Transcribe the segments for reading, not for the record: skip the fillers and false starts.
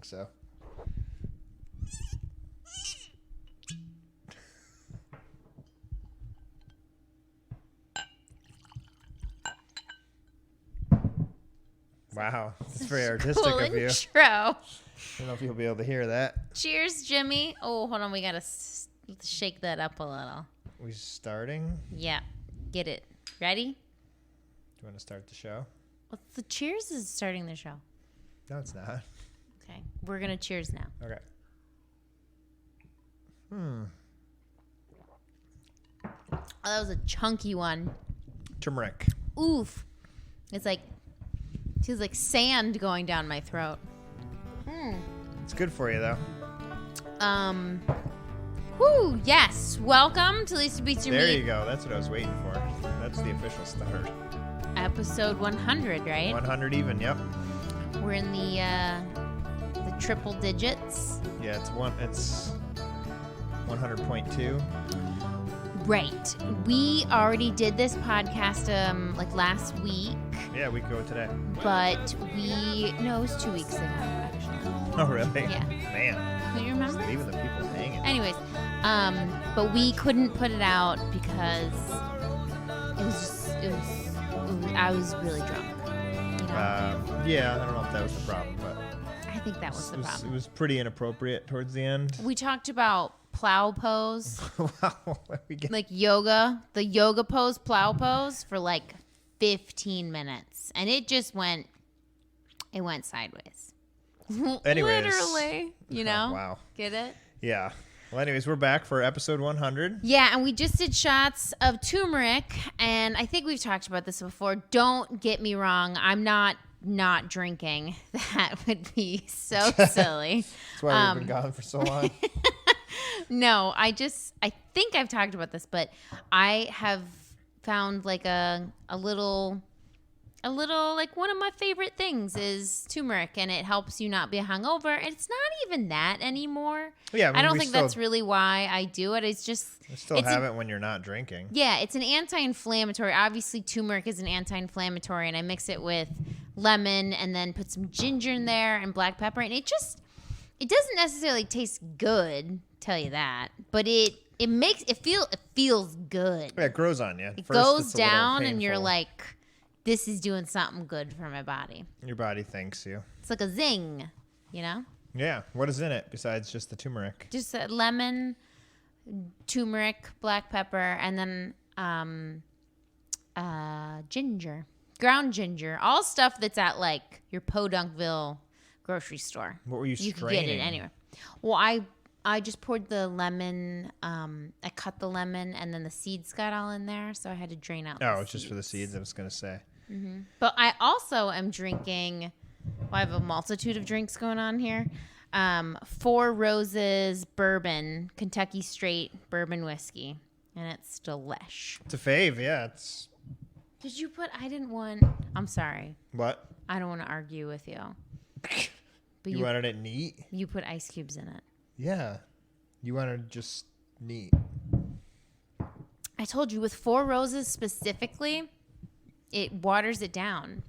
think so. Wow, it's very artistic cool of you. Intro. I don't know if you'll be able to hear that. Cheers, Jimmy. Oh, hold on. We got to shake that up a little. We starting? Yeah. Get it. Ready? Do you want to start the show? Well, the cheers is starting the show. No, it's not. Okay. We're going to cheers now. Okay. Oh, that was a chunky one. Turmeric. Oof. It's like, feels like sand going down my throat. It's good for you, though. Whoo, yes. Welcome to Lisa Beats Your There Meat. you go. That's what I was waiting for. That's the official start. Episode 100, right? 100 even, yep. We're in the triple digits. Yeah, it's 100.2. Right. We already did this podcast like last week, Yeah, we go today. but it was 2 weeks ago, actually. Oh, really? Yeah. Man. Do you remember? Just leaving the people hanging. Anyways, but we couldn't put it out because I was really drunk. You know? Yeah, I don't know if that was the problem, but I think that was the it problem. was pretty inappropriate towards the end. We talked about plow pose, Wow. like yoga, the yoga pose, plow pose for like 15 minutes. And it just went sideways. Anyways. Literally, you know? Oh, wow. Get it? Yeah. Well, anyways, we're back for episode 100. Yeah, and we just did shots of turmeric, and I think we've talked about this before. Don't get me wrong. I'm not drinking. That would be so silly. That's why we've been gone for so long. No, I think I've talked about this, but I have found like a little like one of my favorite things is turmeric, and it helps you not be hungover. And it's not even that anymore. Yeah, I don't think that's really why I do it. It's just You still have it when you're not drinking. Yeah, it's an anti-inflammatory. Obviously, turmeric is an anti-inflammatory, and I mix it with lemon and then put some ginger in there and black pepper, and it doesn't necessarily taste good, tell you that, but it feels good. Yeah, it grows on you. It First, goes it's a little down, and you're painful. like, this is doing something good for my body. Your body thanks you. It's like a zing, you know? Yeah. What is in it besides just the turmeric? Just lemon, turmeric, black pepper, and then ginger, ground ginger, all stuff that's at like your Podunkville grocery store. What were you You can straining? get it anywhere. Well, I just poured the lemon. I cut the lemon, and then the seeds got all in there, so I had to drain out. Oh, it's just for the seeds. I was gonna say. But I also am drinking. Well, I have a multitude of drinks going on here. 4 Roses bourbon, Kentucky straight bourbon whiskey, and it's delish. It's a fave. Yeah. It's Did you put? I didn't want. I'm sorry. what? I don't want to argue with you. But You wanted it neat. you put ice cubes in it. Yeah. You wanted just neat. I told you with 4 Roses specifically, it waters it down.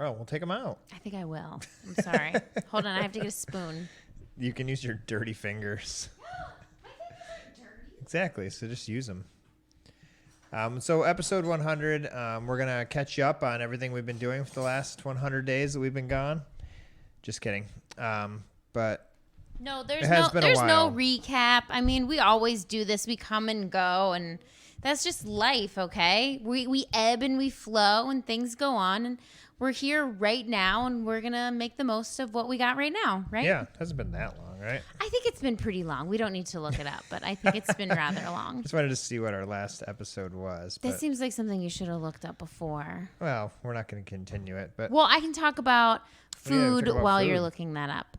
Oh, we'll take them out. I think I will. I'm sorry. Hold on, I have to get a spoon. You can use your dirty fingers. Exactly. So just use them. So episode 100, we're going to catch you up on everything we've been doing for the last 100 days that we've been gone. Just kidding. But No, It has been a there's no while. recap. I mean, we always do this. We come and go, and that's just life, okay? We ebb and we flow, and things go on, and we're here right now, and we're gonna make the most of what we got right now, right? yeah, it hasn't been that long, right? I think it's been pretty long. We don't need to look it up, but I think it's been rather long. Just wanted to see what our last episode was. That But, seems like something you should have looked up before. well, we're not going to continue it. But Well, I can talk about Yeah, we food talk about while you're food. looking that up.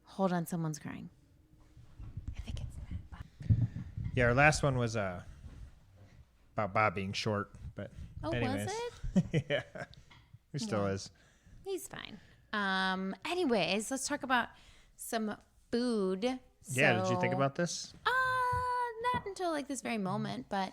Hold on, someone's crying. I think it's yeah, our last one was about Bob being short. But Oh, anyways. was it? Yeah, he still is. He's fine. Anyways, let's talk about some food. Yeah, did you think So- about this? Not until like this very moment, but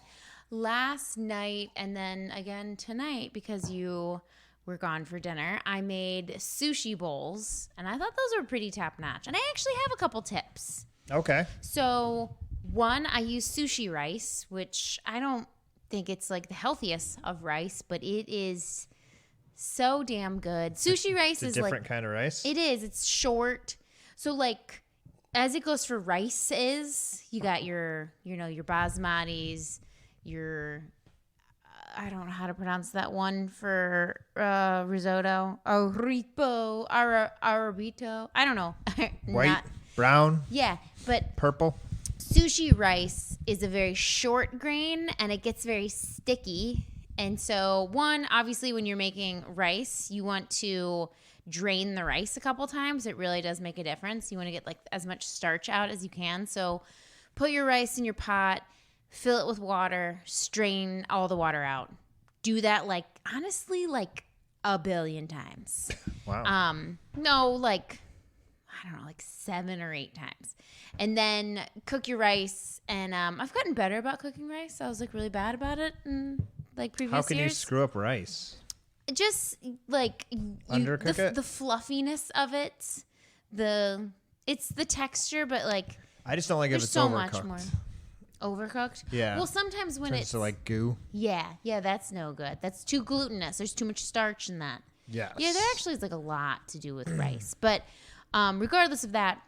last night and then again tonight, because you were gone for dinner, I made sushi bowls, and I thought those were pretty top notch. And I actually have a couple tips. Okay. So, one, I use sushi rice, which I don't think it's like the healthiest of rice, but it is so damn good. Sushi rice It's a different kind of rice. It is. It's short. So, like, as it goes for rices, you got your basmatis, your I don't know how to pronounce that one for risotto. Arrito. I don't know. White, brown, Yeah, but purple. sushi rice is a very short grain and it gets very sticky. And so, one, obviously, when you're making rice, you want to drain the rice a couple times. It really does make a difference. You want to get like as much starch out as you can. So, put your rice in your pot, fill it with water, strain all the water out. Do that honestly a billion times. Wow. No, I don't know, 7 or 8 times. And then cook your rice. And I've gotten better about cooking rice. I was really bad about it in previous years. How can you screw up rice? Just undercook it? The fluffiness of it. It's the texture, but I just don't like if there's it's so overcooked. much more. Overcooked? Yeah. Well, sometimes when Turns it's to goo. Yeah, that's no good. That's too glutinous. There's too much starch in that. Yes. Yeah, there actually is a lot to do with rice. But regardless of that,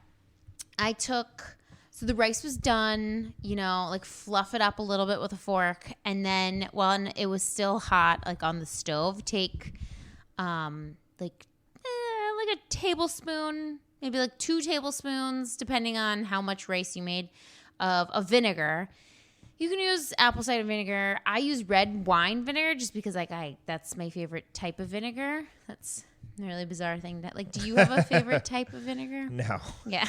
so the rice was done, fluff it up a little bit with a fork. And then when it was still hot, on the stove, take a tablespoon, maybe 2 tablespoons, depending on how much rice you made, of vinegar. You can use apple cider vinegar. I use red wine vinegar just because that's my favorite type of vinegar. That's a really bizarre thing. Do you have a favorite type of vinegar? No. Yeah.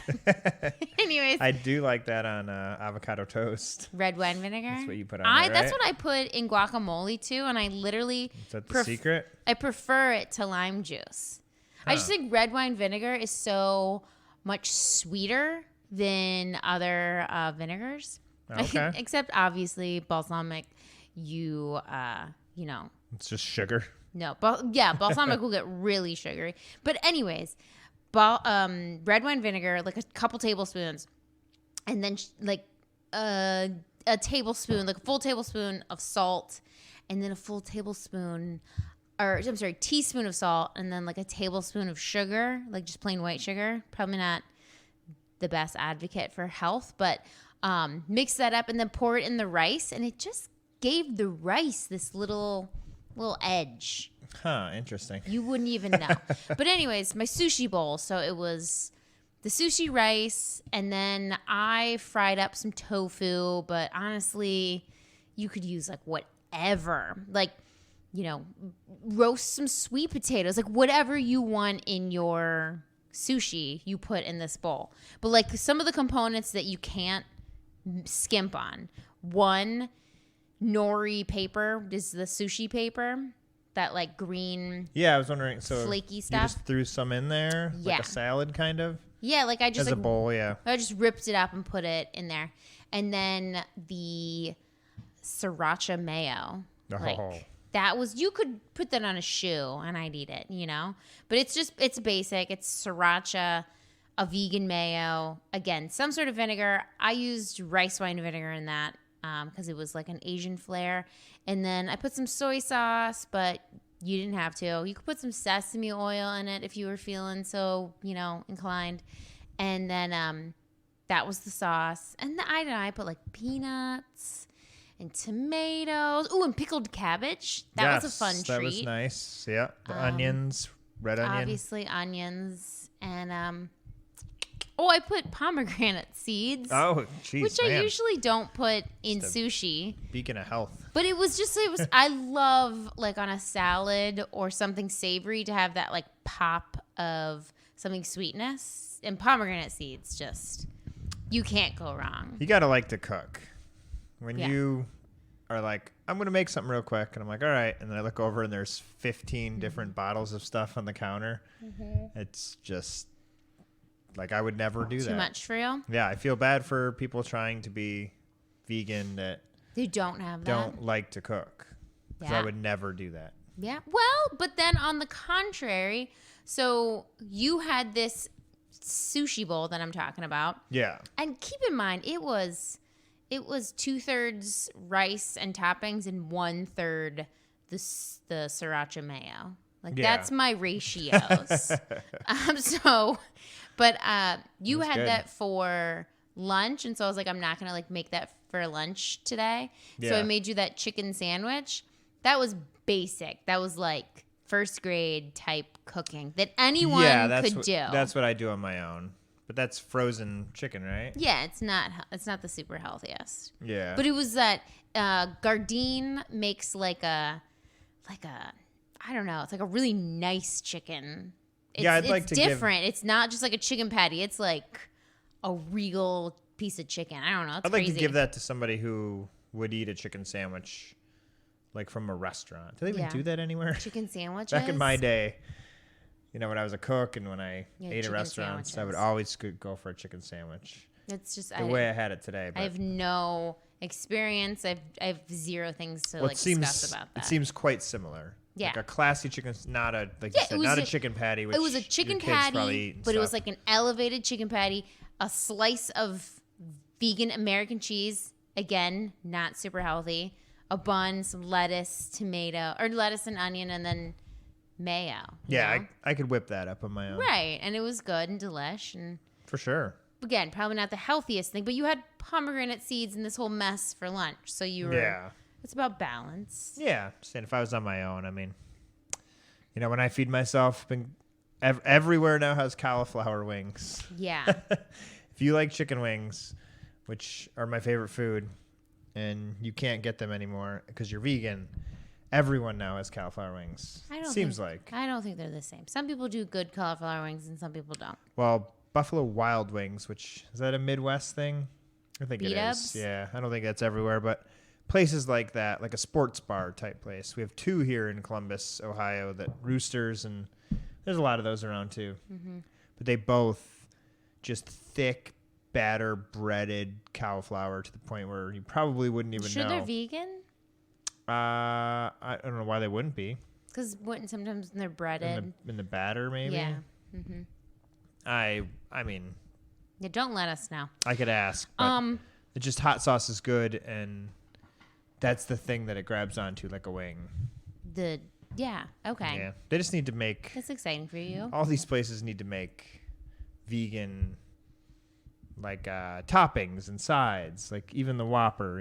Anyways. I do like that on avocado toast. Red wine vinegar? That's what you put on it, right? That's what I put in guacamole too, and I literally... Is that the secret? I prefer it to lime juice. I just think red wine vinegar is so much sweeter than other vinegars. Okay. Except obviously balsamic, It's just sugar. No, balsamic will get really sugary. But anyways, red wine vinegar, a couple tablespoons, and then a tablespoon, a full tablespoon of salt, and then a full tablespoon, teaspoon of salt, and then a tablespoon of sugar, just plain white sugar. Probably not the best advocate for health, but mix that up and then pour it in the rice, and it just gave the rice this little edge. Huh, interesting. You wouldn't even know. But anyways, my sushi bowl. So it was the sushi rice, and then I fried up some tofu, but honestly, you could use whatever. Roast some sweet potatoes, whatever you want in your sushi, you put in this bowl. But some of the components that you can't skimp on. One, nori paper is the sushi paper, that green. Yeah, I was wondering. So flaky you stuff. just threw some in there, Yeah. like a salad kind of. Yeah, I just as a bowl. Yeah. I just ripped it up and put it in there, and then the sriracha mayo. Oh. That was, you could put that on a shoe and I'd eat it, But it's basic. It's sriracha, a vegan mayo, again, some sort of vinegar. I used rice wine vinegar in that because it was an Asian flair. And then I put some soy sauce, but you didn't have to. You could put some sesame oil in it if you were feeling so, inclined. And then that was the sauce. And I put peanuts and tomatoes. Ooh, and pickled cabbage. That was a fun treat. That was nice. Yeah. The onions, red onion. Obviously onions. And I put pomegranate seeds. Oh, jeez, which I usually don't put in sushi. Beacon of health. But it was I love on a salad or something savory to have that pop of something sweetness. And pomegranate seeds, you can't go wrong. You got to like to cook. When you are I'm going to make something real quick. And I'm all right. And then I look over and there's 15 different bottles of stuff on the counter. Mm-hmm. It's just I would never do that. Too much for you? Yeah. I feel bad for people trying to be vegan that they don't have that. Don't like to cook. Because Yeah. I would never do that. Yeah. Well, but then on the contrary, so you had this sushi bowl that I'm talking about. Yeah. And keep in mind, it was 2/3 rice and toppings and 1/3 the sriracha mayo. Like Yeah. that's my ratios. But you That's had good. that for lunch, and so I was like, I'm not gonna like make that for lunch today. So Yeah. I made you that chicken sandwich. That was basic. That was like first grade type cooking that anyone could do. That's what I do on my own. But that's frozen chicken, right? Yeah, it's not the super healthiest. Yeah. But it was that Gardein makes like a I don't know, it's like a really nice chicken. I'd like to give- different. It's not just like a chicken patty. It's like a real piece of chicken. I don't know. It's I'd like crazy. to give that to somebody who would eat a chicken sandwich like from a restaurant. Do they even Yeah. do that anywhere? Chicken sandwiches. Back in my day, when I was a cook and when I Yeah, ate at chicken restaurants, I would sandwiches. always go for a chicken sandwich. It's just The way I had it today. But I have no experience. I have zero things to well, like discuss about that. It seems quite similar. Yeah. Like a classy chicken, not a like Yeah, you said, it was not a a- chicken patty. Which It was a your chicken kids probably patty, eat and but it was stuff. like an elevated chicken patty, a slice of vegan American cheese, again, not super healthy, a bun, some lettuce, tomato, or lettuce and onion, and then mayo. you Yeah, know? I could whip that up on my own. Right, and it was good and delish, and For sure. again, probably not the healthiest thing, but you had pomegranate seeds and this whole mess for lunch, so you were. Yeah. It's about balance. Yeah. Saying if I was on my own, I mean, when I feed myself, everywhere now has cauliflower wings. Yeah. If you like chicken wings, which are my favorite food, and you can't get them anymore because you're vegan, everyone now has cauliflower wings. I don't Seems think, like. I don't think they're the same. Some people do good cauliflower wings and some people don't. Well, Buffalo Wild Wings, which is that a Midwest thing? I think it B-dubs? is. Yeah, I don't think that's everywhere, but places like that, like a sports bar type place. We have two here in Columbus, Ohio, that Roosters, and there's a lot of those around too. Mm-hmm. But they both just thick, batter, breaded cauliflower to the point where you probably wouldn't even Sure, know. they're vegan? I don't know why they wouldn't be. Because sometimes when they're breaded. In the batter, maybe. Yeah. Mm-hmm. I mean, Yeah, don't let us know. I could ask, but it's just hot sauce is good, and that's the thing that it grabs onto like a wing. Okay. Yeah, they just need to make. That's exciting for you. All these places need to make vegan, like toppings and sides. Like even the Whopper,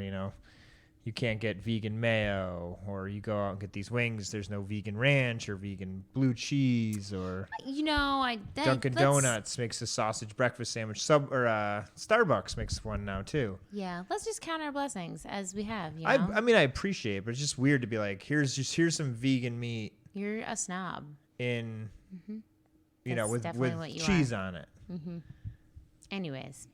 you can't get vegan mayo, or you go out and get these wings. There's no vegan ranch or vegan blue cheese, or Dunkin' Donuts makes a sausage breakfast sandwich. Starbucks makes one now too. Yeah, let's just count our blessings as we have. I mean, I appreciate it, but it's just weird to be like, here's some vegan meat You're a snob. in, That's with definitely what you cheese on it. Anyways,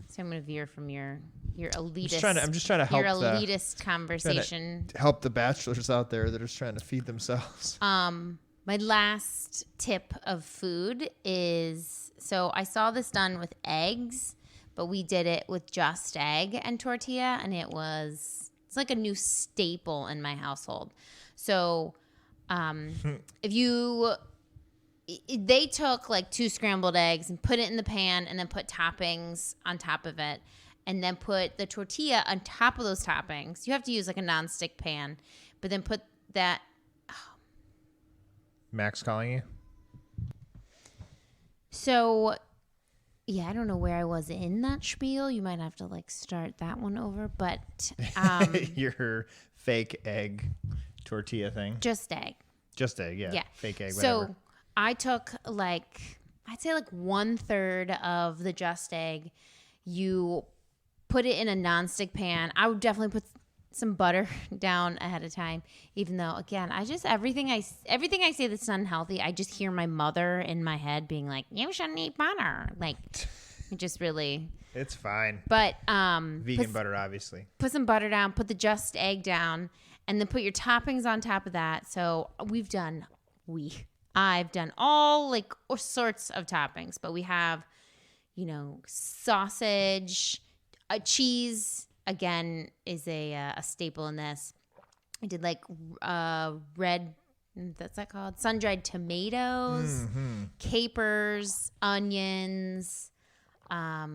so I'm gonna veer from your elitist. I'm just trying to help your elitist conversation. help the bachelors out there that are trying to feed themselves. My last tip of food is, so I saw this done with eggs, but we did it with just egg and tortilla, and it's like a new staple in my household. So, they took like 2 scrambled eggs and put it in the pan and then put toppings on top of it and then put the tortilla on top of those toppings. You have to use like a nonstick pan, but then put that. Max calling you? So, yeah, I don't know where I was in that spiel. You might have to like start that one over, but Your fake egg tortilla thing. just egg. Just egg, yeah. Yeah. Fake egg, So whatever. I took I'd say 1/3 of the just egg. You put it in a nonstick pan. I would definitely put some butter down ahead of time, even though, again, everything I say that's unhealthy, I just hear my mother in my head being like, you shouldn't eat butter. Like, it just really. It's fine. But Vegan butter, obviously. put some butter down, put the just egg down, and then put your toppings on top of that. So I've done all sorts of toppings, but we have, sausage, cheese, again, is a staple in this. I did red That's that called? Sun-dried tomatoes, capers, onions. I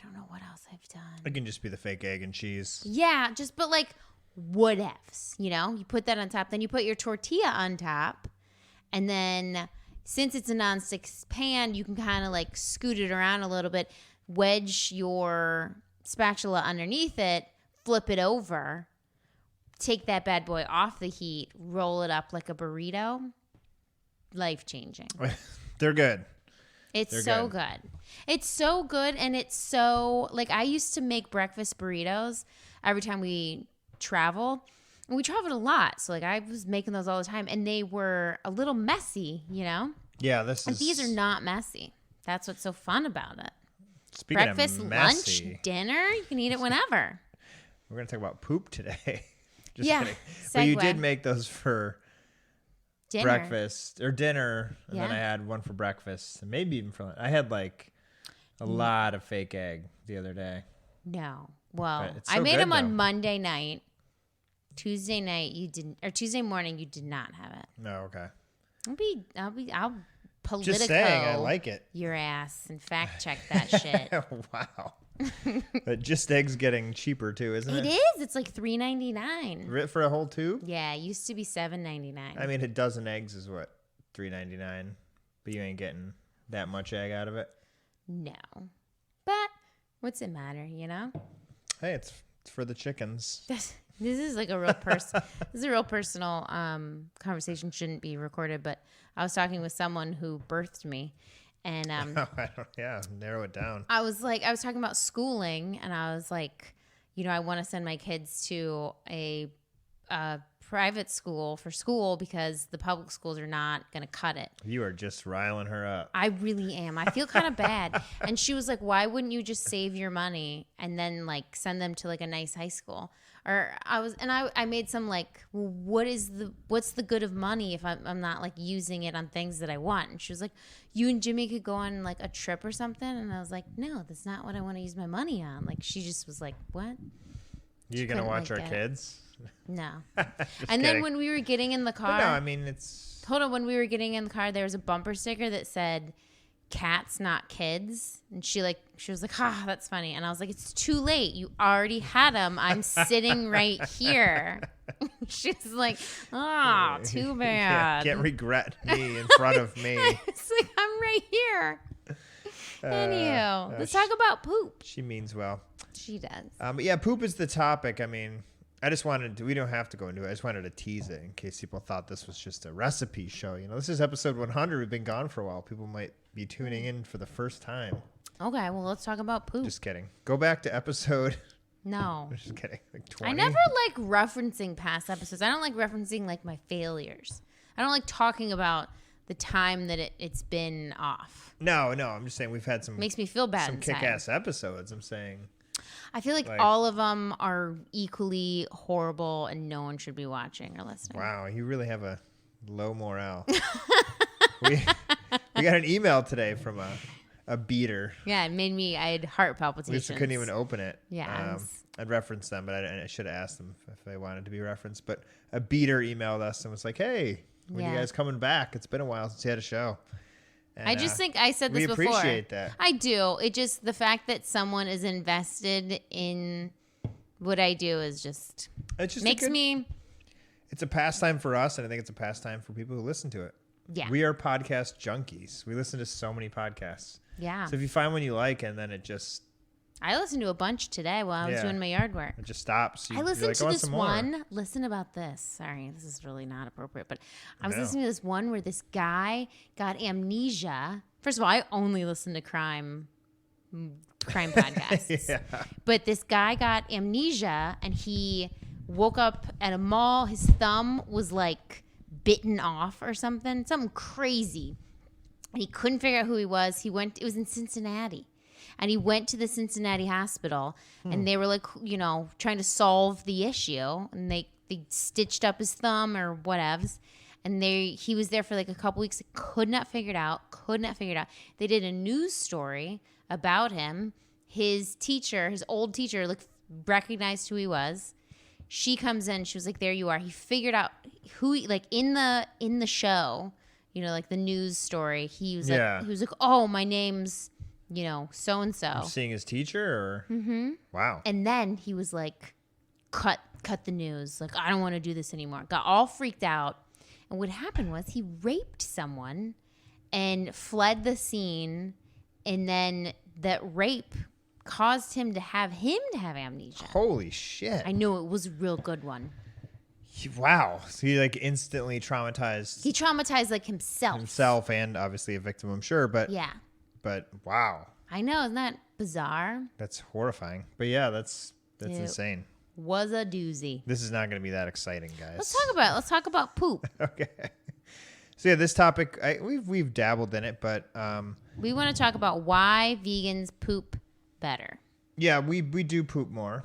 don't know what else I've done. It can just be the fake egg and cheese. Yeah, but like whatevs, you put that on top. Then you put your tortilla on top. And then since it's a nonstick pan, you can kind of like scoot it around a little bit, wedge your spatula underneath it, flip it over, take that bad boy off the heat, roll it up like a burrito. Life-changing. They're good. They're so good. It's so good, and it's so, like, I used to make breakfast burritos every time we travel. And we traveled a lot, so, like, I was making those all the time, and they were a little messy, Yeah, these are not messy. That's what's so fun about it. Speaking Breakfast, of messy, lunch, dinner, you can eat it whenever. We're going to talk about poop today. Just Yeah, kidding. But you segue. did make those for Dinner. breakfast or dinner, and then Yeah. I had one for breakfast, and maybe even for lunch. I had like a lot of fake egg the other day. No. Well, But it's I so made good, them on though. Monday night. Tuesday night, you didn't, or Tuesday morning, you did not have it. No, okay. I'll politico Just saying, I like it. your ass and fact check that shit. Wow. But just eggs getting cheaper too, isn't it? It is. It's like $3.99. For a whole tube? Yeah, it used to be $7.99. I mean, a dozen eggs is what, $3.99, but you ain't getting that much egg out of it. No, but what's it matter? Hey, it's for the chickens. This is like a real person. This is a real personal conversation. Shouldn't be recorded, but I was talking with someone who birthed me, and Narrow it down. I was talking about schooling, and I was like, I want to send my kids to a private school for school because the public schools are not going to cut it. You are just riling her up. I really am. I feel kind of bad. And she was like, why wouldn't you just save your money and then like send them to like a nice high school? I made some like, well, what's the good of money if I'm not like using it on things that I want? And she was like, you and Jimmy could go on like a trip or something. And I was like, no, that's not what I want to use my money on. Like, she just was like, what? You're going to watch our kids? No. Just And then kidding. when we were getting in the car, But no, I mean, it's... hold on, when we were getting in the car, there was a bumper sticker that said, cats, not kids. And she was like, that's funny. And I was like, it's too late. You already had them. I'm sitting right here. She's like, too bad. Can't regret me in front of me. It's like, I'm right here. Anywho, let's talk about poop. She means well. She does. But yeah, poop is the topic. I mean, I just wanted to, we don't have to go into it. I just wanted to tease it in case people thought this was just a recipe show. This is episode 100. We've been gone for a while. People might be tuning in for the first time. Okay, well, let's talk about poop. Just kidding. Go back to episode. No. Just kidding. Like 20. I never like referencing past episodes. I don't like referencing like my failures. I don't like talking about the time that it's been off. No. I'm just saying we've had some. Makes me feel bad Some inside. kick-ass episodes. I'm saying. I feel like all of them are equally horrible and no one should be watching or listening. Wow, you really have a low morale. we got an email today from a beater. Yeah, it made me, I had heart palpitations. We couldn't even open it. Yeah. I'd reference them, but I should have asked them if they wanted to be referenced. But a beater emailed us and was like, hey, when you guys coming back? It's been a while since you had a show. And, I just think I said this before. We appreciate that. I do. It just, the fact that someone is invested in what I do is just, makes me. It's a pastime for us, and I think it's a pastime for people who listen to it. Yeah. We are podcast junkies. We listen to so many podcasts. Yeah. So if you find one you like, and then it just I listened to a bunch today while I was doing my yard work. It just stops. I listened to this one. Listen about this. Sorry, this is really not appropriate, but I was listening to this one where this guy got amnesia. First of all, I only listen to crime podcasts. Yeah. But this guy got amnesia and he woke up at a mall. His thumb was like bitten off or something crazy. And he couldn't figure out who he was. It was in Cincinnati. And he went to the Cincinnati hospital, and they were like, trying to solve the issue. And they stitched up his thumb or whatevs. And he was there for like a couple weeks. Could not figure it out. They did a news story about him. His old teacher, recognized who he was. she comes in. She was like, "There you are." He figured out who, like in the show, you know, like the news story. He was like, "Oh, my name's, you know, so and so." Seeing his teacher, or wow. And then he was like, "Cut the news. Like, I don't want to do this anymore." Got all freaked out. And what happened was he raped someone and fled the scene, and then that rape caused him to have amnesia. Holy shit. I know, it was a real good one. Wow. So he like instantly traumatized. He traumatized like himself And obviously a victim, I'm sure. But yeah. But wow. I know, isn't that bizarre? That's horrifying. But yeah, that's insane. Was a doozy. This is not going to be that exciting, guys. Let's talk about poop. Okay. So yeah, this topic we've dabbled in it, but we want to talk about why vegans poop better. Yeah, we do poop more,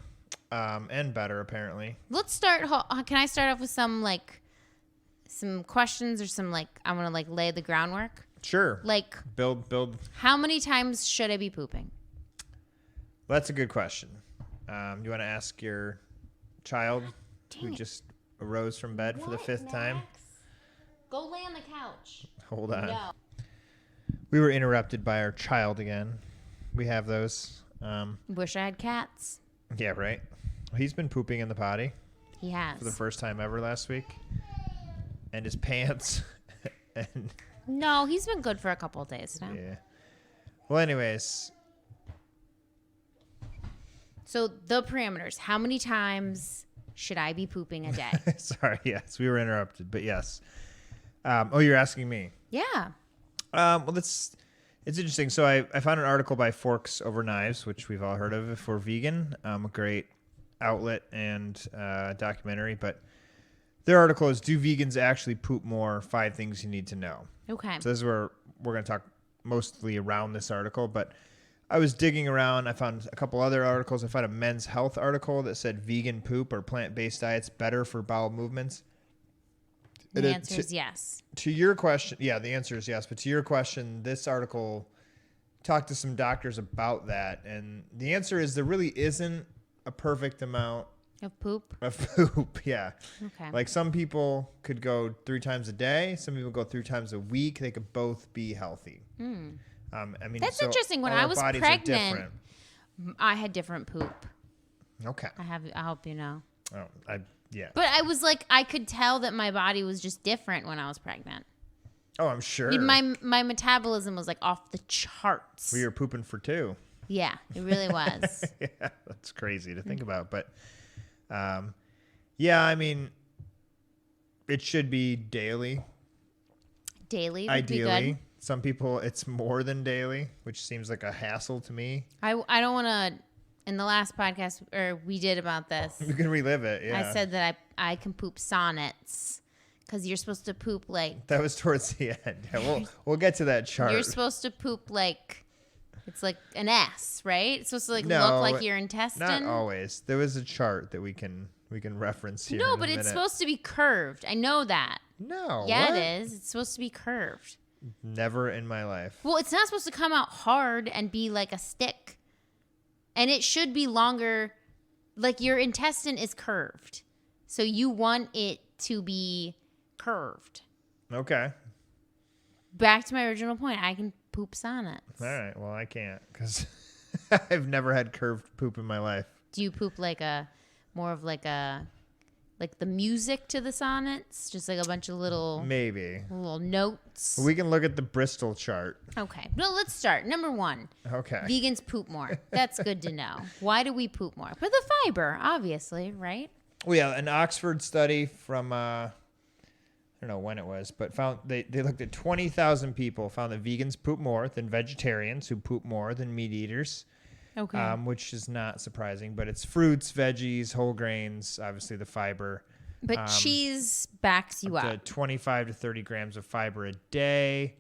and better apparently. Let's start. Can I start off with some questions or some I want to lay the groundwork? Sure. Like build. How many times should I be pooping? That's a good question. You want to ask your child who just arose from bed for the 5th time? Go lay on the couch. Hold on. No. We were interrupted by our child again. We have those. Wish I had cats. Yeah, right. He's been pooping in the potty. He has. For the first time ever last week. And his pants. And no, he's been good for a couple of days now. Yeah. Well, anyways. So the parameters. How many times should I be pooping a day? Sorry, yes. We were interrupted, but yes. You're asking me. Yeah. Well, it's interesting. So I found an article by Forks Over Knives, which we've all heard of if we're vegan. A great outlet and documentary. But their article is, do vegans actually poop more? 5 things you need to know. Okay. So this is where we're going to talk mostly around this article. But I was digging around. I found a couple other articles. I found a Men's Health article that said vegan poop or plant-based diets better for bowel movements. The answer is yes. To your question, yeah, the answer is yes. But to your question, this article talked to some doctors about that. And the answer is there really isn't a perfect amount of poop. Yeah. Okay. Like some people could go 3 times a day. Some people go 3 times a week. They could both be healthy. I mean, that's interesting. When I was pregnant, I had different poop. Okay. I hope you know. Oh, yeah. But I was I could tell that my body was just different when I was pregnant. Oh, I'm sure. My metabolism was off the charts. We were pooping for 2. Yeah, it really was. Yeah, that's crazy to think about. But, yeah, I mean, it should be daily. Daily would ideally. Be good. Some people, it's more than daily, which seems like a hassle to me. I don't want to. In the last podcast, or we did about this. You can relive it, yeah. I said that I can poop sonnets because you're supposed to poop That was towards the end. Yeah, we'll get to that chart. You're supposed to poop it's like an S, right? It's supposed to look like your intestine. Not always. There was a chart that we can reference here. No, but it's supposed to be curved. I know that. No. Yeah, what? it is. It's supposed to be curved. Never in my life. Well, it's not supposed to come out hard and be like a stick. And it should be longer. Your intestine is curved. So you want it to be curved. Okay. Back to my original point. I can poop sonnets. All right. Well, I can't because I've never had curved poop in my life. Do you poop more of the music to the sonnets? Just a bunch of little notes? We can look at the Bristol chart. Okay. No, let's start. Number 1. Okay. Vegans poop more. That's good to know. Why do we poop more? For the fiber, obviously, right? Well, yeah, an Oxford study from I don't know when it was, but found they looked at 20,000 people, found that vegans poop more than vegetarians, who poop more than meat eaters. Okay. Which is not surprising, but it's fruits, veggies, whole grains, obviously the fiber. But cheese backs you up. 25 to 30 grams of fiber a day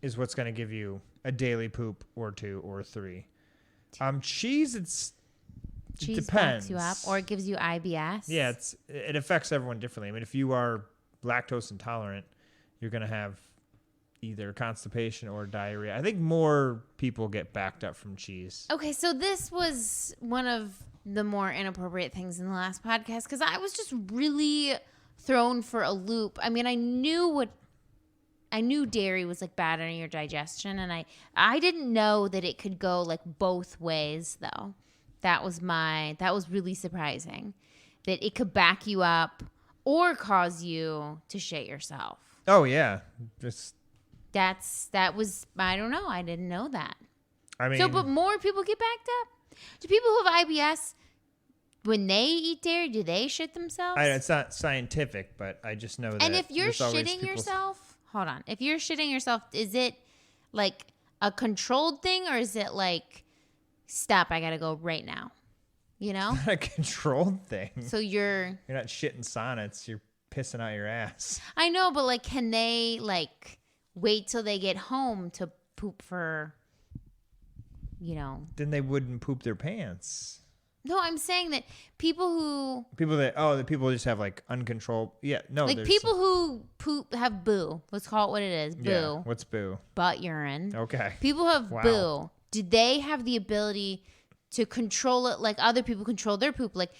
is what's going to give you a daily poop or 2 or 3. Cheese, cheese depends. Backs you up, or it gives you IBS. Yeah, it affects everyone differently. I mean, if you are lactose intolerant, you're going to have either constipation or diarrhea. I think more people get backed up from cheese. Okay, so this was one of the more inappropriate things in the last podcast because I was just really thrown for a loop. I mean, I knew dairy was like bad on your digestion, and I didn't know that it could go like both ways though. That was really surprising that it could back you up or cause you to shit yourself. Oh yeah, that was I don't know. I didn't know that. I mean, but more people get backed up. Do people who have IBS, when they eat dairy, do they shit themselves? It's not scientific, but I just know that. And if you're shitting yourself, hold on. If you're shitting yourself, is it like a controlled thing or is it like, stop, I gotta go right now? You know? Not a controlled thing. So you're not shitting sonnets. You're pissing out your ass. I know, but like, can they like wait till they get home to poop for, you know? Then they wouldn't poop their pants. No, I'm saying that the people just have like uncontrolled. Yeah, no. Like people who poop have boo. Let's call it what it is. Boo. Yeah, what's boo? Butt urine. Okay. People have boo. Do they have the ability to control it like other people control their poop? Like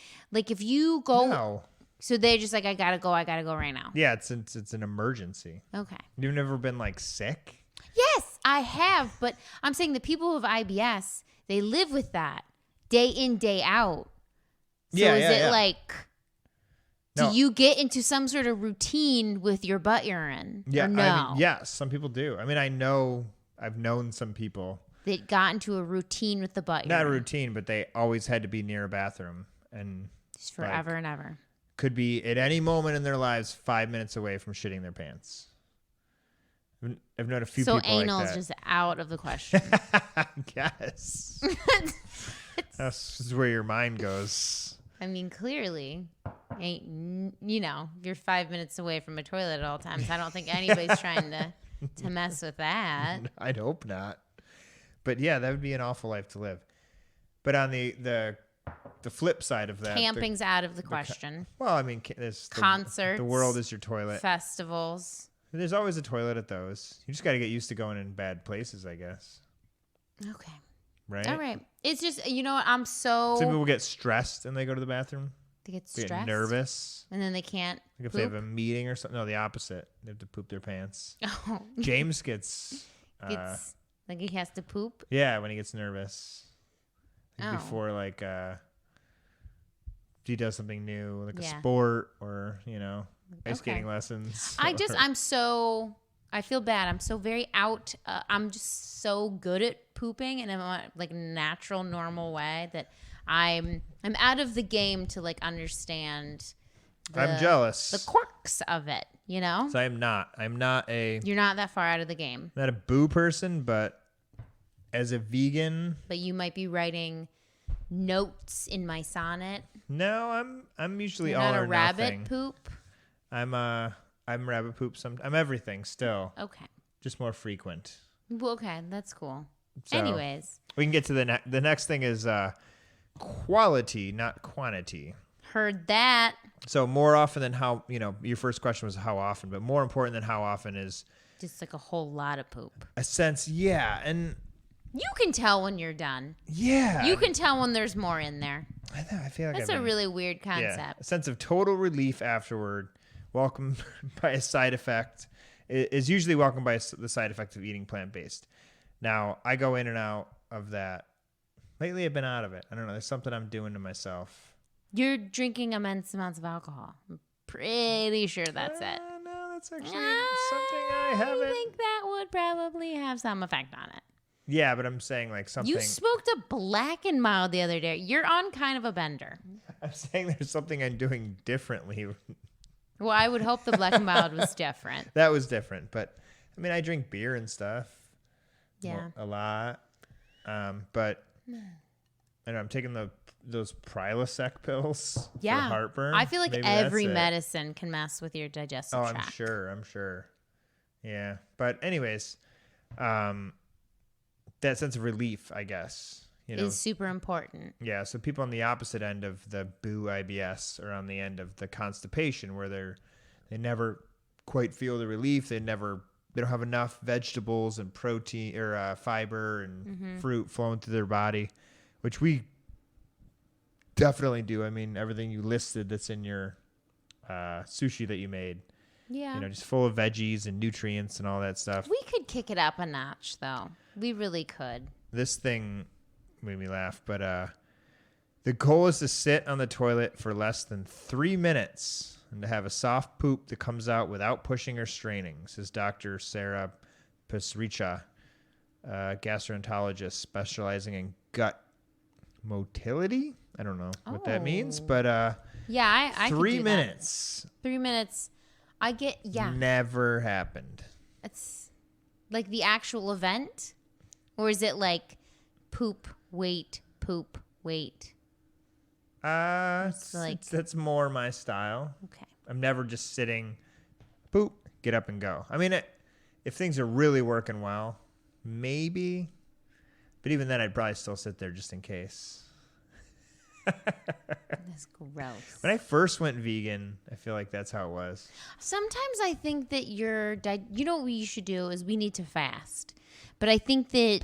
if you go. No. So they're just like, I gotta go right now. Yeah, it's an emergency. Okay. You've never been like sick? Yes, I have. But I'm saying the people who have IBS, they live with that. Day in, day out. So is it like, do you get into some sort of routine with your butt urine? Yeah, or no? I mean, yes, some people do. I mean, I've known some people that got into a routine with the butt urine. Not a routine, but they always had to be near a bathroom. And just forever and ever. Could be at any moment in their lives 5 minutes away from shitting their pants. I've known a few people like that. So anal's just out of the question. I guess. That's where your mind goes. I mean, clearly, you're 5 minutes away from a toilet at all times. I don't think anybody's trying to mess with that. I'd hope not. But yeah, that would be an awful life to live. But on the flip side of that, camping's out of the question. Well, I mean, there's concerts. The world is your toilet. Festivals. There's always a toilet at those. You just got to get used to going in bad places, I guess. Okay. Right? All right. It's just, you know what? Some people get stressed and they go to the bathroom. They get stressed. They get nervous. And then they can't Like if they have a meeting or something. No, the opposite. They have to poop their pants. Oh. James gets... like he has to poop? Yeah, when he gets nervous. Before, like, he does something new, like a sport or, ice skating lessons. I feel bad. I'm so very out. I'm just so good at pooping in a like natural, normal way that I'm out of the game to like understand. I'm jealous. The quirks of it, So I'm not. You're not that far out of the game. I'm not a boo person, but as a vegan. But you might be writing notes in my sonnet. No, I'm usually You're all not or a rabbit nothing. poop. I'm rabbit poop. I'm everything still. Okay. Just more frequent. Well, okay, that's cool. So, anyways, we can get to the next thing is quality, not quantity. Heard that. So more often than how, your first question was how often, but more important than how often is just like a whole lot of poop. A sense, yeah, and you can tell when you're done. Yeah. You can tell when there's more in there. I feel like that's a really weird concept. Yeah, a sense of total relief afterward, welcomed by a side effect, is usually welcomed by the side effect of eating plant-based. Now, I go in and out of that. Lately, I've been out of it. I don't know. There's something I'm doing to myself. You're drinking immense amounts of alcohol. I'm pretty sure that's it. No, that's actually something I haven't. I think that would probably have some effect on it. Yeah, but I'm saying like something. You smoked a Black and Mild the other day. You're on kind of a bender. I'm saying there's something I'm doing differently. Well, I would hope the Black and Mild was different. That was different, but I mean, I drink beer and stuff. Yeah, a lot. But I know I'm taking those Prilosec pills. For heartburn. I feel like Maybe every medicine can mess with your digestive tract. I'm sure. Yeah, but anyways, that sense of relief, I guess, is super important. Yeah, so people on the opposite end of the boo IBS are on the end of the constipation, where they never quite feel the relief. They never they don't have enough vegetables and protein or fiber and fruit flowing through their body, which we definitely do. I mean, everything you listed that's in your sushi that you made, Yeah. just full of veggies and nutrients and all that stuff. We could kick it up a notch, though. We really could. This thing made me laugh, but the goal is to sit on the toilet for less than 3 minutes and to have a soft poop that comes out without pushing or straining, says Dr. Sarah Pasricha, gastroenterologist specializing in gut motility. I don't know what that means, but yeah, I could 3 do minutes. That. 3 minutes. Never happened. It's like the actual event, or is it like poop, wait, poop, wait? That's more my style. Okay. I'm never just sitting, poop, get up and go. I mean, if things are really working well, maybe. But even then, I'd probably still sit there just in case. That's gross. When I first went vegan, I feel like that's how it was. Sometimes I think that you know what we should do is we need to fast. But I think that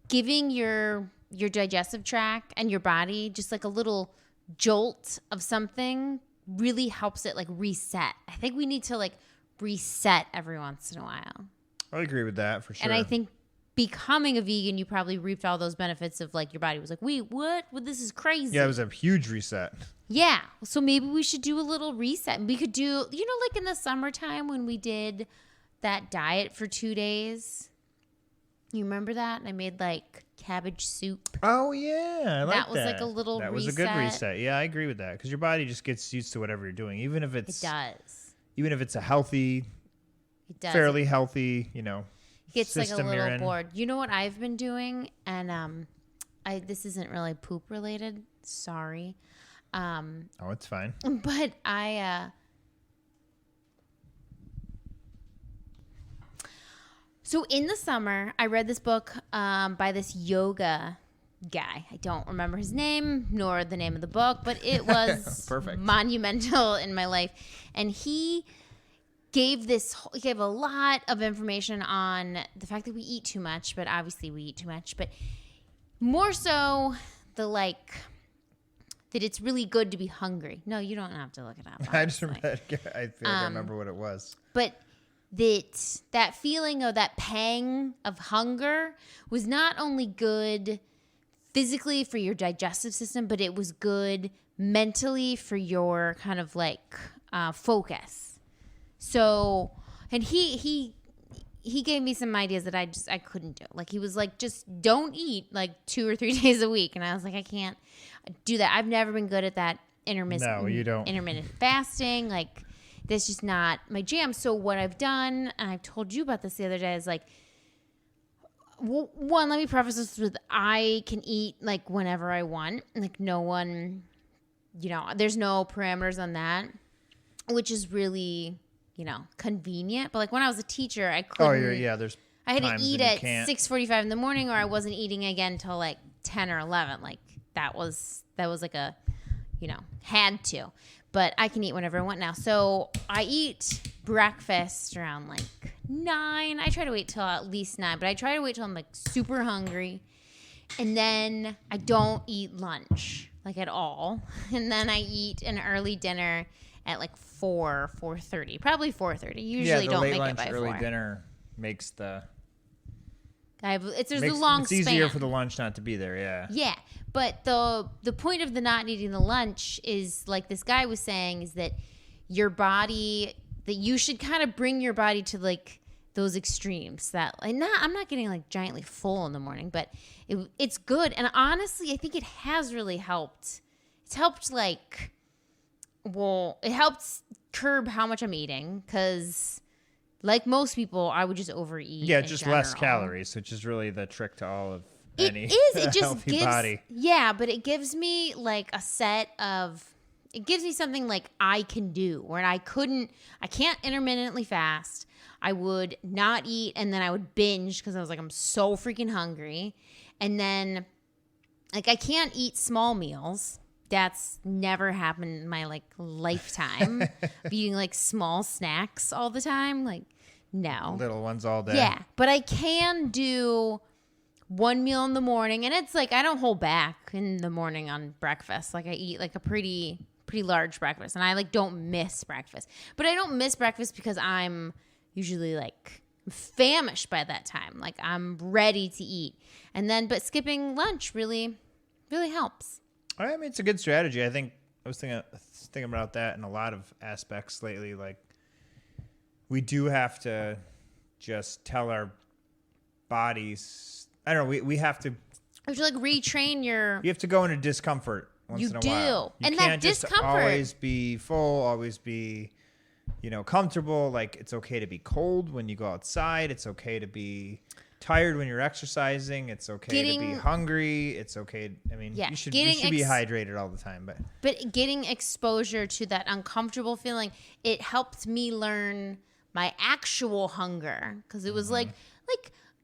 giving your digestive tract and your body just like a little jolt of something really helps it like reset. I think we need to like reset every once in a while. I agree with that for sure. And I think becoming a vegan, you probably reaped all those benefits of like your body was like, wait, what? Well, this is crazy. Yeah, it was a huge reset. Yeah. So maybe we should do a little reset. We could do, like in the summertime when we did that diet for 2 days. You remember that? And I made like cabbage soup. Oh, yeah. I like that. That was like a little reset. That was a good reset. Yeah, I agree with that. Because your body just gets used to whatever you're doing. Even if it's... It does. Even if it's a healthy... It does. Fairly healthy, gets like a system you're little in. bored. You know what I've been doing? And this isn't really poop related. Sorry. Oh, it's fine. But so in the summer, I read this book by this yoga guy. I don't remember his name nor the name of the book, but it was Perfect. Monumental in my life. And he gave a lot of information on the fact that we eat too much, but obviously we eat too much, but more so that it's really good to be hungry. No, you don't have to look it up. I just remember. I feel like I remember what it was. But that feeling of that pang of hunger was not only good physically for your digestive system, but it was good mentally for your kind of like focus. So, and he gave me some ideas that I couldn't do. Like he was like, just don't eat like 2 or 3 days a week. And I was like, I can't do that. I've never been good at that intermittent fasting. Like that's just not my jam. So what I've done, and I've told you about this the other day, is like, one, let me preface this with I can eat like whenever I want. Like no one, there's no parameters on that, which is really... convenient. But like when I was a teacher, I couldn't. There's. I had to eat at 6:45 in the morning, or I wasn't eating again till like 10 or 11. Like that was like a, had to. But I can eat whenever I want now. So I eat breakfast around like 9. I try to wait till at least 9, but I try to wait till I'm like super hungry, and then I don't eat lunch like at all, and then I eat an early dinner at like 4:30, probably 4:30. Usually don't make it by 4. Early dinner makes the. There's a long span. It's easier for the lunch not to be there. Yeah. Yeah, but the point of the not eating the lunch is like this guy was saying is that your body that you should kind of bring your body to like those extremes that I'm not getting like giantly full in the morning, but it's good. And honestly, I think it has really helped. It's helped like. Well, it helps curb how much I'm eating because, like most people, I would just overeat. Yeah, just less calories, which is really the trick to all of any It just healthy gives, body. Yeah, but it gives me like it gives me something like I can do where I can't intermittently fast. I would not eat and then I would binge because I was like, I'm so freaking hungry. And then like I can't eat small meals. That's never happened in my like lifetime. Of eating like small snacks all the time, like No. little ones all day. Yeah, but I can do one meal in the morning, and it's like I don't hold back in the morning on breakfast. Like I eat like a pretty large breakfast, and I like don't miss breakfast. But I don't miss breakfast because I'm usually like famished by that time. Like I'm ready to eat. And then but skipping lunch really helps. I mean, it's a good strategy. I think I was thinking about that in a lot of aspects lately. Like, we do have to just tell our bodies. I don't know. We have to. You have to like retrain your. You have to go into discomfort once in a while. You do, and can't that just discomfort. always be full. Always be, comfortable. Like, it's okay to be cold when you go outside. It's okay to be tired when you're exercising. It's okay to be hungry. It's okay. I mean, you should be hydrated all the time. But getting exposure to that uncomfortable feeling, it helped me learn my actual hunger, because it was like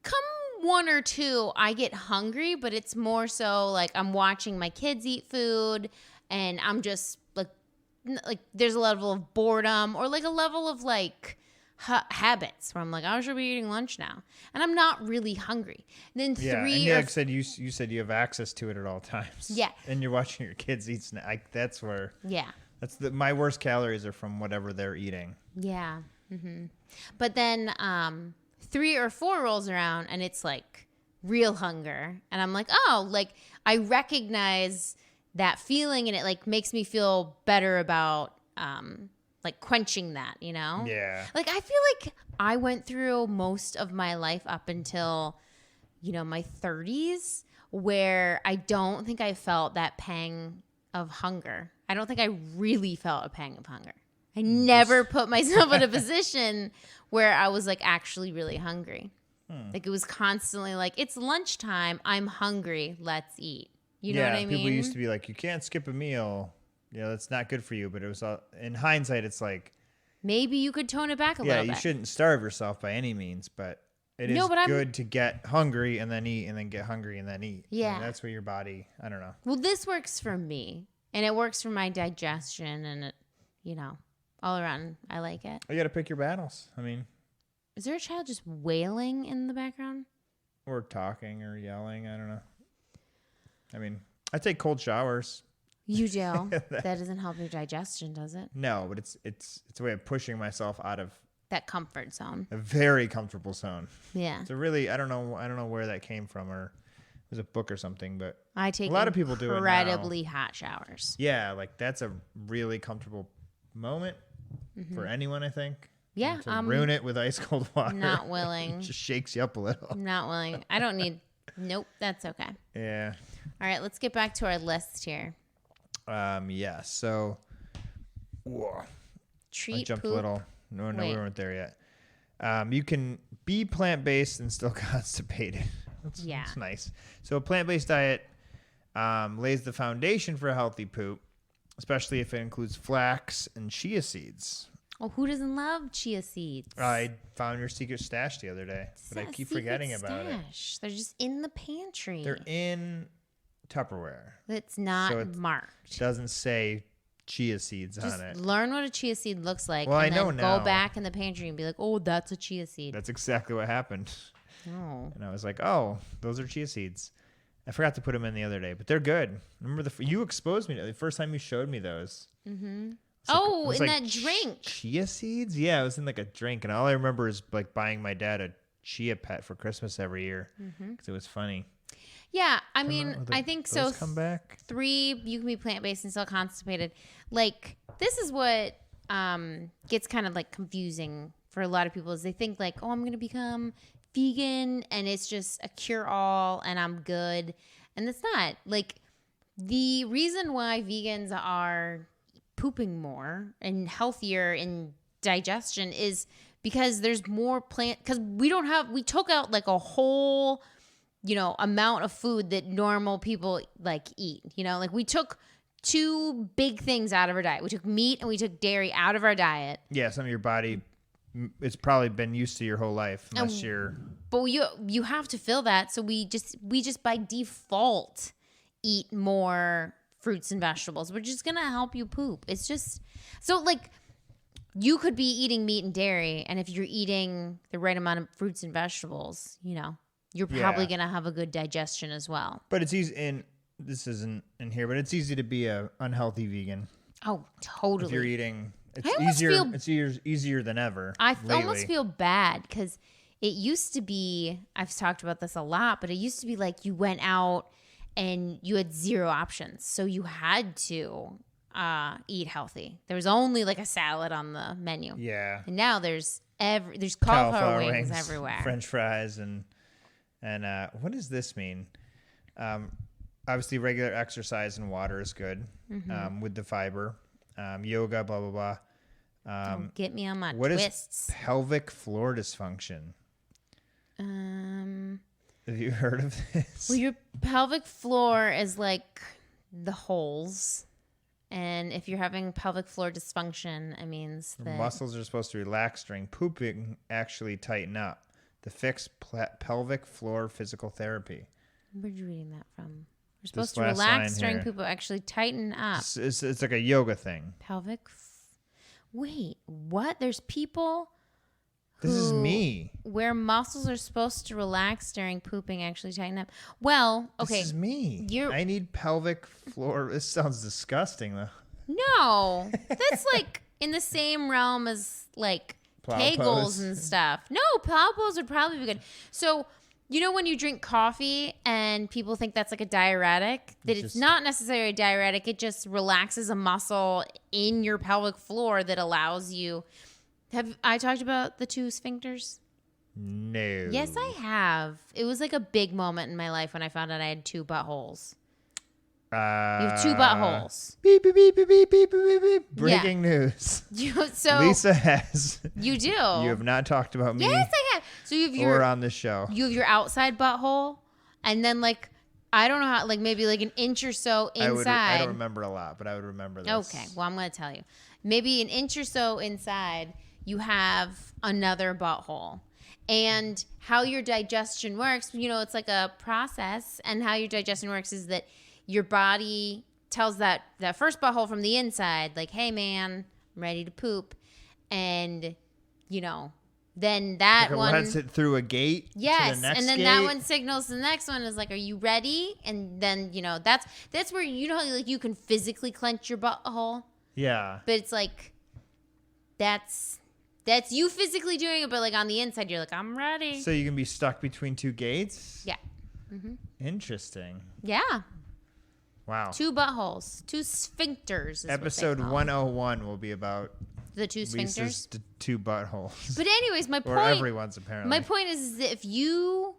come 1 or 2, I get hungry, but it's more so like I'm watching my kids eat food, and I'm just like there's a level of boredom or like a level of like habits where I'm like, I should be eating lunch now, and I'm not really hungry. And then like I said, you said you have access to it at all times. Yeah, and you're watching your kids eat snack. That's where. Yeah, that's my worst calories are from whatever they're eating. Yeah, but then 3 or 4 rolls around, and it's like real hunger, and I'm like, oh, like I recognize that feeling, and it like makes me feel better about like quenching that, Yeah. Like I feel like I went through most of my life up until my 30s where I don't think I felt that pang of hunger. I don't think I really felt a pang of hunger. I never put myself in a position where I was like actually really hungry. Like it was constantly like, it's lunchtime, I'm hungry, let's eat. You know what I mean? People used to be like, you can't skip a meal. That's not good for you. But it was in hindsight, it's like maybe you could tone it back a little bit. Yeah, you shouldn't starve yourself by any means, but it is good to get hungry and then eat, and then get hungry and then eat. Yeah, and that's where your body. I don't know. Well, this works for me, and it works for my digestion, and it, all around, I like it. You got to pick your battles. I mean, is there a child just wailing in the background? Or talking or yelling? I don't know. I mean, I take cold showers. You do. That doesn't help your digestion, does it? No, but it's a way of pushing myself out of that comfort zone. A very comfortable zone. Yeah. It's a really I don't know where that came from, or it was a book or something, but I take a lot of people do it incredibly hot showers. Yeah, like that's a really comfortable moment for anyone, I think. Yeah. To ruin it with ice cold water. Not willing. It just shakes you up a little. Not willing. I don't need. Nope. That's okay. Yeah. All right. Let's get back to our list here. Yeah. So, whoa. Treat I jumped poop. a little. No, we weren't there yet. You can be plant-based and still constipated. That's nice. So a plant-based diet lays the foundation for a healthy poop, especially if it includes flax and chia seeds. Oh, who doesn't love chia seeds? I found your secret stash the other day, but I keep forgetting about it. They're just in the pantry. They're in Tupperware. It's not marked. It doesn't say chia seeds on it. Learn what a chia seed looks like. Well, and I know then now. Go back in the pantry and be like, oh, that's a chia seed. That's exactly what happened. Oh. And I was like, oh, those are chia seeds. I forgot to put them in the other day, but they're good. Remember you exposed me to the first time you showed me those. Mm-hmm. Oh, in that drink. Chia seeds? Yeah, it was in like a drink. And all I remember is like buying my dad a chia pet for Christmas every year because it was funny. Yeah, I mean, I think so. Come back. 3, you can be plant-based and still constipated. Like, this is what gets kind of like confusing for a lot of people is they think like, oh, I'm going to become vegan and it's just a cure-all and I'm good. And it's not. Like, the reason why vegans are pooping more and healthier in digestion is because there's more because we took out like a whole amount of food that normal people like eat, like we took 2 big things out of our diet. We took meat and we took dairy out of our diet. Yeah, some of your body, it's probably been used to your whole life unless but you have to fill that, so we just by default eat more fruits and vegetables, which is gonna help you poop. It's just so like you could be eating meat and dairy, and if you're eating the right amount of fruits and vegetables, you're probably going to have a good digestion as well. But it's easy, and this isn't in here, but it's easy to be a unhealthy vegan. Oh, totally. If you're eating, it's easier than ever. Almost feel bad because it used to be, I've talked about this a lot, but it used to be like you went out and you had zero options. So you had to eat healthy. There was only like a salad on the menu. Yeah. And now there's cauliflower wings everywhere. French fries and what does this mean? Obviously regular exercise and water is good with the fiber. Yoga, blah, blah, blah. Don't get me on my what twists. Is pelvic floor dysfunction? Have you heard of this? Well, your pelvic floor is like the holes. And if you're having pelvic floor dysfunction, it means that muscles are supposed to relax during pooping, actually tighten up. The fixed pelvic floor physical therapy. Where are you reading that from? We're supposed to relax during poop, actually tighten up. It's like a yoga thing. Wait, what? There's people This is me. Where muscles are supposed to relax during pooping actually tighten up. Well, okay. This is me. I need pelvic floor. This sounds disgusting, though. No. That's like in the same realm as like Kegels and stuff. No, plow pose would probably be good. So, when you drink coffee and people think that's like a diuretic, that it's not necessarily a diuretic. It just relaxes a muscle in your pelvic floor that allows you. Have I talked about the two sphincters? No. Yes, I have. It was like a big moment in my life when I found out I had two buttholes. You have two buttholes. Beep, beep, beep, beep, beep, beep, beep, beep. Breaking news. Lisa has. You do. You have not talked about me. Yes, I have. So you have your. Or on this show. You have your outside butthole, and then like I don't know how, like maybe like an inch or so inside. I don't remember a lot, but I would remember this. Okay, well I'm gonna tell you. Maybe an inch or so inside, you have another butthole. And how your digestion works, it's like a process, and how your digestion works is that your body tells that first butthole from the inside, like, hey, man, I'm ready to poop. And, then that one runs it through a gate. Yes. To the next and then gate. that one signals the next one is like, are you ready? And then, that's where, like you can physically clench your butthole. Yeah. But it's like, that's you physically doing it, but like on the inside, you're like, I'm ready. So you can be stuck between two gates? Yeah. Mm-hmm. Interesting. Yeah. Wow. Two buttholes. Two sphincters. Episode 101 will be about the two sphincters. Lisa's two buttholes. But anyways, my point. Or everyone's apparently. My point is that if you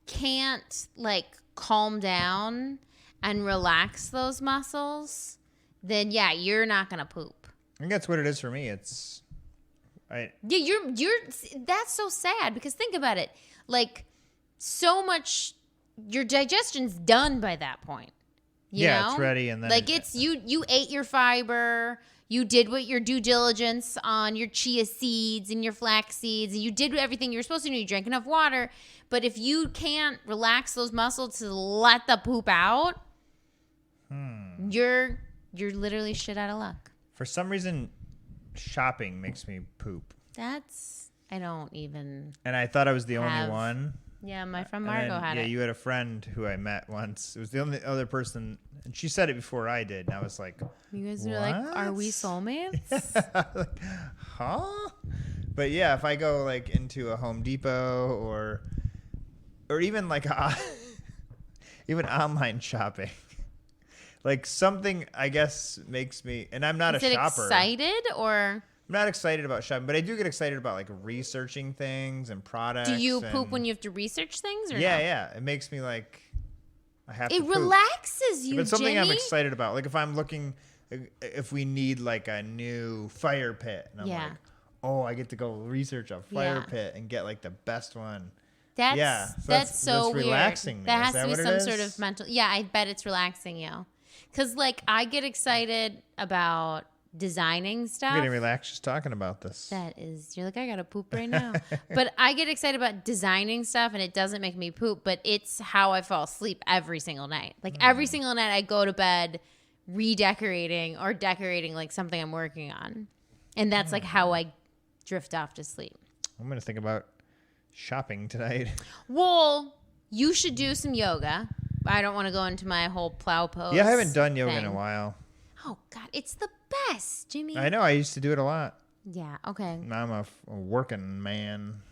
can't like calm down and relax those muscles, then yeah, you're not gonna poop. I think that's what it is for me. Yeah, you're. That's so sad because think about it. Like so much, your digestion's done by that point. You know? It's ready, and then like it's you ate your fiber. You did what your due diligence on your chia seeds and your flax seeds, and you did everything you're supposed to do. You drank enough water, but if you can't relax those muscles to let the poop out, you're literally shit out of luck. For some reason, shopping makes me poop. I don't even. And I thought I was the only one. Yeah, my friend Margot had it. Yeah, you had a friend who I met once. It was the only other person, and she said it before I did, and I was like, you guys are like, are we soulmates? Yeah. Like, huh? But yeah, if I go like into a Home Depot or even like even online shopping, like something I guess makes me, and I'm not a shopper. Excited or? I'm not excited about shopping, but I do get excited about like researching things and products. Do you poop when you have to research things? Or yeah, no? yeah. It makes me like I have to. It relaxes you. If it's something Jimmy. I'm excited about, like if I'm looking, if we need like a new fire pit, and I'm like, oh, I get to go research a fire pit and get like the best one. That's so weird. Relaxing me. That has to be some sort of mental. Yeah, I bet it's relaxing you. Because like I get excited about designing stuff. I'm getting relaxed just talking about this. You're like, I gotta poop right now. But I get excited about designing stuff and it doesn't make me poop, but it's how I fall asleep every single night. Like every single night I go to bed redecorating or decorating like something I'm working on. And that's like how I drift off to sleep. I'm going to think about shopping tonight. Well, you should do some yoga. I don't want to go into my whole plow pose. Yeah, I haven't done yoga in thing. a while. Oh, God. It's the best, Jimmy. I know. I used to do it a lot. Yeah, okay. Now I'm a working man.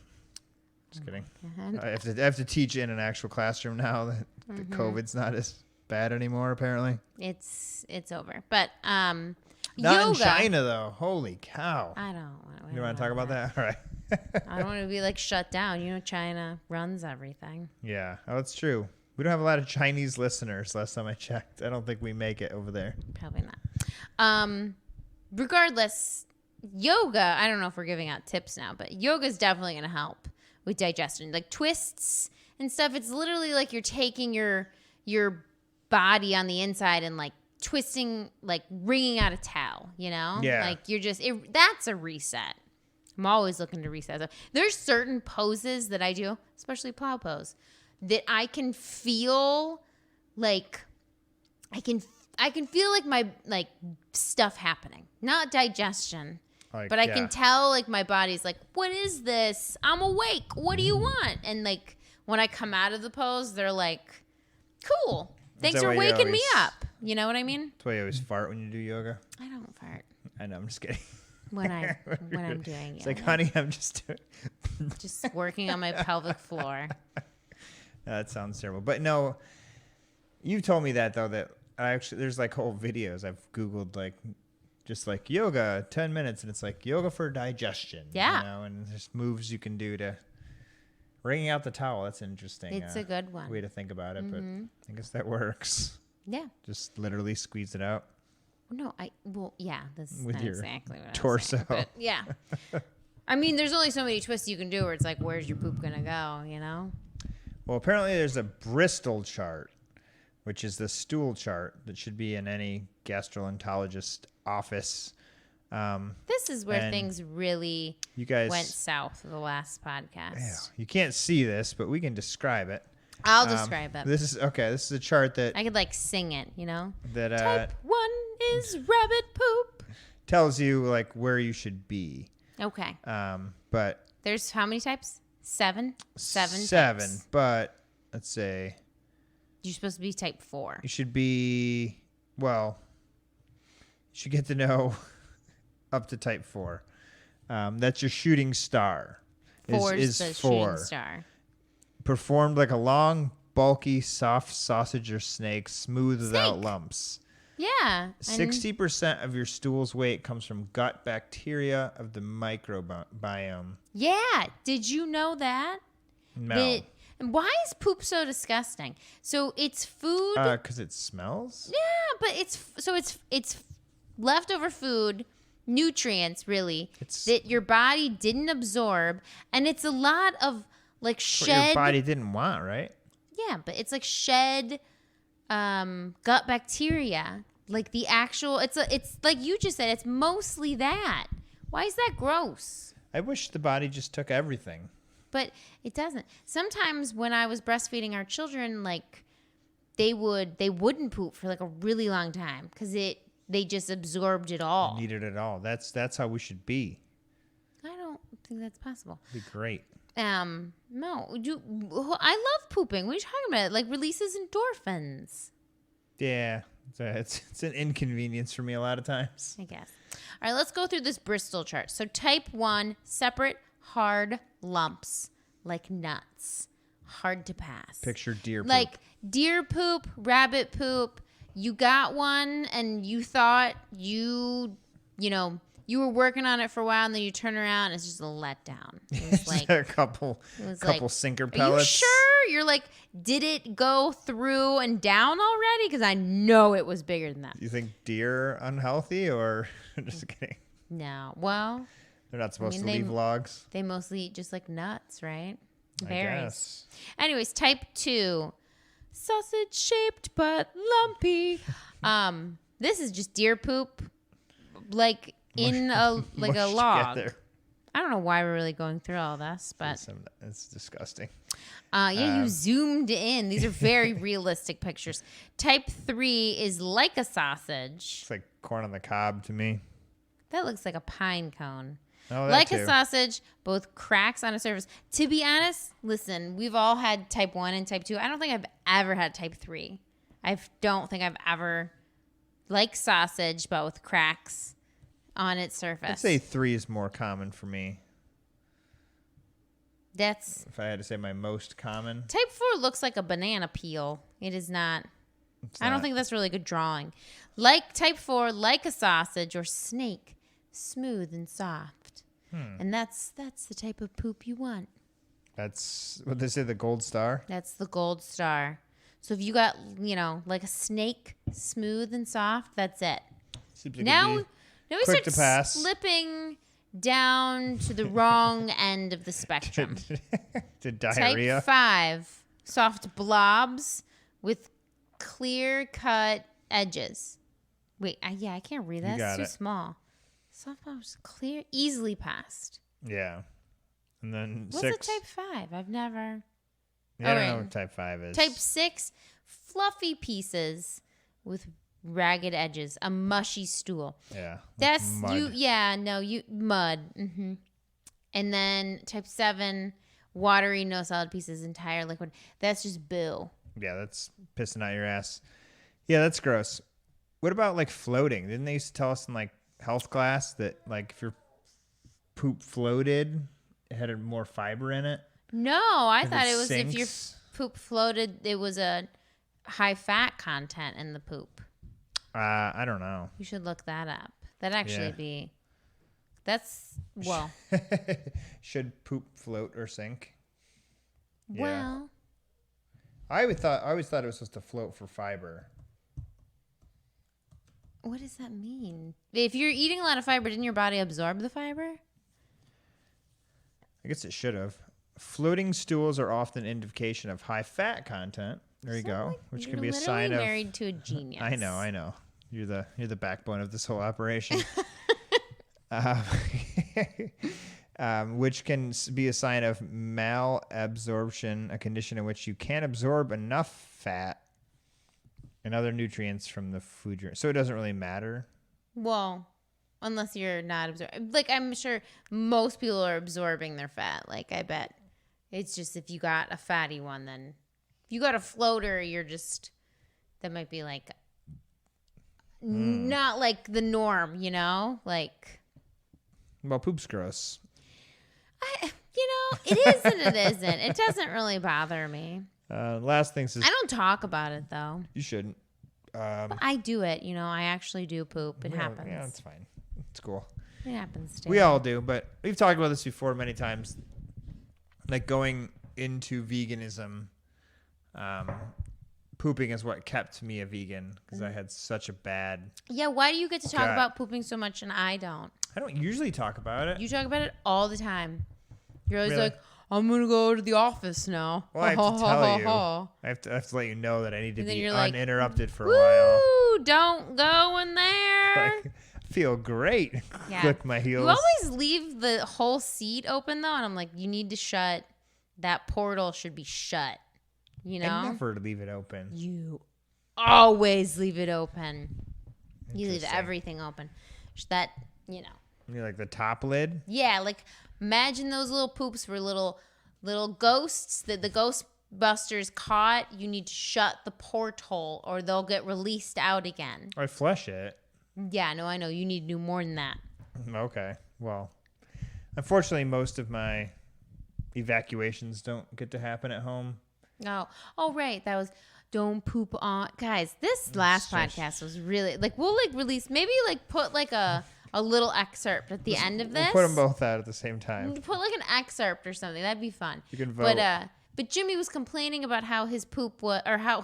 Just kidding. God. I have to teach in an actual classroom now that the COVID's not as bad anymore, apparently. It's over. But Not yoga. in China, though. Holy cow. I don't. You want to talk about that? All right. I don't want to be like shut down. You know, China runs everything. Yeah. Oh, it's true. We don't have a lot of Chinese listeners last time I checked. I don't think we make it over there. Probably not. Regardless, yoga, I don't know if we're giving out tips now, but yoga is definitely going to help with digestion. Like twists and stuff, it's literally like you're taking your body on the inside and like twisting, like wringing out a towel, you know? Yeah. Like you're just, that's a reset. I'm always looking to reset. So there's certain poses that I do, especially plow pose, that I can feel like I can feel like my like stuff happening, not digestion, but I can tell like my body's like, what is this? I'm awake. What do you want? And like when I come out of the pose, they're like, cool. Thanks for waking me up. You know what I mean? That's why you always fart when you do yoga. I don't fart I know. I'm just kidding. when I'm doing It's yoga. like, honey, I'm just doing. Just working on my pelvic floor. That sounds terrible. But no, you told me that, though, that I actually, there's like whole videos I've Googled, like, just like yoga, 10 minutes, and it's like yoga for digestion. Yeah. You know, and there's moves you can do to wringing out the towel. That's interesting. It's a good one. Way to think about it, but I guess that works. Yeah. Just literally squeeze it out. No, yeah, that's With not your exactly what torso. I was saying, but yeah. I mean, there's only so many twists you can do where it's like, where's your poop going to go, you know? Well, apparently there's a Bristol chart, which is the stool chart that should be in any gastroenterologist office. This is where and things really you guys went south the last podcast. Yeah, you can't see this, but we can describe it. I'll describe it. This is a chart that I could like sing it, you know? that Type 1 is rabbit poop. tells you like where you should be. Okay. But There's how many types? Seven? Seven types. But let's say You're supposed to be type 4. you should be, well, you should get to know up to type 4. That's your shooting star. 4 is the 4. shooting star. Performed like a long, bulky, soft sausage or snake, smooth without Snake. lumps. Yeah. and 60% of your stool's weight comes from gut bacteria of the microbiome. Yeah. Did you know that? No. And why is poop so disgusting? So it's food. Because it smells? Yeah, but it's leftover food, nutrients really that your body didn't absorb, and it's a lot of like What shed. your body didn't want, right? Yeah, but it's like shed gut bacteria. Like the actual, it's like you just said, it's mostly that. Why is that gross? I wish the body just took everything. But it doesn't. Sometimes when I was breastfeeding our children, like they wouldn't poop for like a really long time because they just absorbed it all. Needed it all. That's how we should be. I don't think that's possible. It'd be great. No, I love pooping. What are you talking about? Like releases endorphins. Yeah, it's an inconvenience for me a lot of times. I guess. All right, let's go through this Bristol chart. So type 1, separate hard lumps like nuts. Hard to pass. Picture deer poop. Like deer poop, rabbit poop. You got one and you thought you were working on it for a while and then you turn around and it's just a letdown. It was like a couple sinker pellets. Are you sure? You're like, did it go through and down already? Because I know it was bigger than that. You think deer unhealthy or just kidding? No. Well, They're not supposed to leave logs. they mostly eat just like nuts, right? I Berries. guess. Anyways, type 2. Sausage shaped but lumpy. This is just deer poop. Like in a like a Mushed log. together. I don't know why we're really going through all this, but It's disgusting. you zoomed in. These are very realistic pictures. Type 3 is like a sausage. It's like corn on the cob to me. That looks like a pine cone. Oh, that Like too. a sausage, both cracks on a surface. To be honest, listen, we've all had type 1 and type 2. I don't think I've ever had type 3. I don't think I've ever, like sausage, but with cracks on its surface. I'd say 3 is more common for me. That's If I had to say my most common. type 4 looks like a banana peel. It is not. I don't think that's really good drawing. Like type 4, like a sausage or snake, smooth and soft. And that's the type of poop you want. That's what they say, the gold star. That's the gold star. So if you got, like a snake, smooth and soft, that's it. Seems like Now it'd we quick start to pass. slipping down to the wrong end of the spectrum. to diarrhea. Type 5, soft blobs with clear-cut edges. Wait, I can't read that. It's too small. Soft blobs, clear, easily passed. Yeah. And then What's 6. a type 5? I've never. Yeah, I don't know what type 5 is. Type 6, fluffy pieces with ragged edges, a mushy stool. Yeah. like That's mud. you. Yeah, no, mud. And then type 7, watery, no solid pieces, entire liquid. That's just boo. Yeah, that's pissing out your ass. Yeah, that's gross. What about like floating? Didn't they used to tell us in like health class that like if your poop floated, it had more fiber in it? No, I If thought it it was if your sinks? poop floated, it was a high fat content in the poop. I don't know. You should look that up. That'd actually Yeah. be. That's well. Should poop float or sink? Yeah. Well. I always thought it was supposed to float for fiber. What does that mean? If you're eating a lot of fiber, didn't your body absorb the fiber? I guess it should have. Floating stools are often an indication of high fat content. There you go, which You're can be a literally sign of. married to a genius. I know. You're the backbone of this whole operation. Which can be a sign of malabsorption, a condition in which you can't absorb enough fat and other nutrients from the food you're. So it doesn't really matter. Well, unless you're not absorbing. Like, I'm sure most people are absorbing their fat. Like, I bet it's just if you got a fatty one, then if you got a floater, you're just, that might be like not like the norm, Like, Well, poop's gross. it is and it isn't. It doesn't really bother me. Last thing says I don't talk about it, though. you shouldn't. But I do it. I actually do poop. It happens. Yeah, it's fine. It's cool. It happens, too. We all do, but we've talked about this before many times. Like going into veganism, pooping is what kept me a vegan because I had such a bad. Yeah, why do you get to talk gut. about pooping so much and I don't? I don't usually talk about it. You talk about it all the time. You're always Really? like, I'm going to go to the office now. Well, I have to tell you. I have to let you know that I need to And then be you're like, uninterrupted for a while. Woo, don't go in there. Like, I feel great. Yeah. Click my heels. You always leave the whole seat open, though. And I'm like, you need to shut. That portal should be shut. I never leave it open. You always leave it open. You leave Interesting. everything open. That, You like the top lid? Yeah, like imagine those little poops were little ghosts that the Ghostbusters caught. You need to shut the porthole or they'll get released out again. I flush it. Yeah, no, I know. You need to do more than that. Okay. Well, unfortunately, most of my evacuations don't get to happen at home. Oh, right. That was don't poop on. Guys, this last podcast was really like we'll like release maybe like put like a little excerpt at the end of this. We'll put them both out at the same time. Put like an excerpt or something. That'd be fun. You can vote. But Jimmy was complaining about how his poop was, or how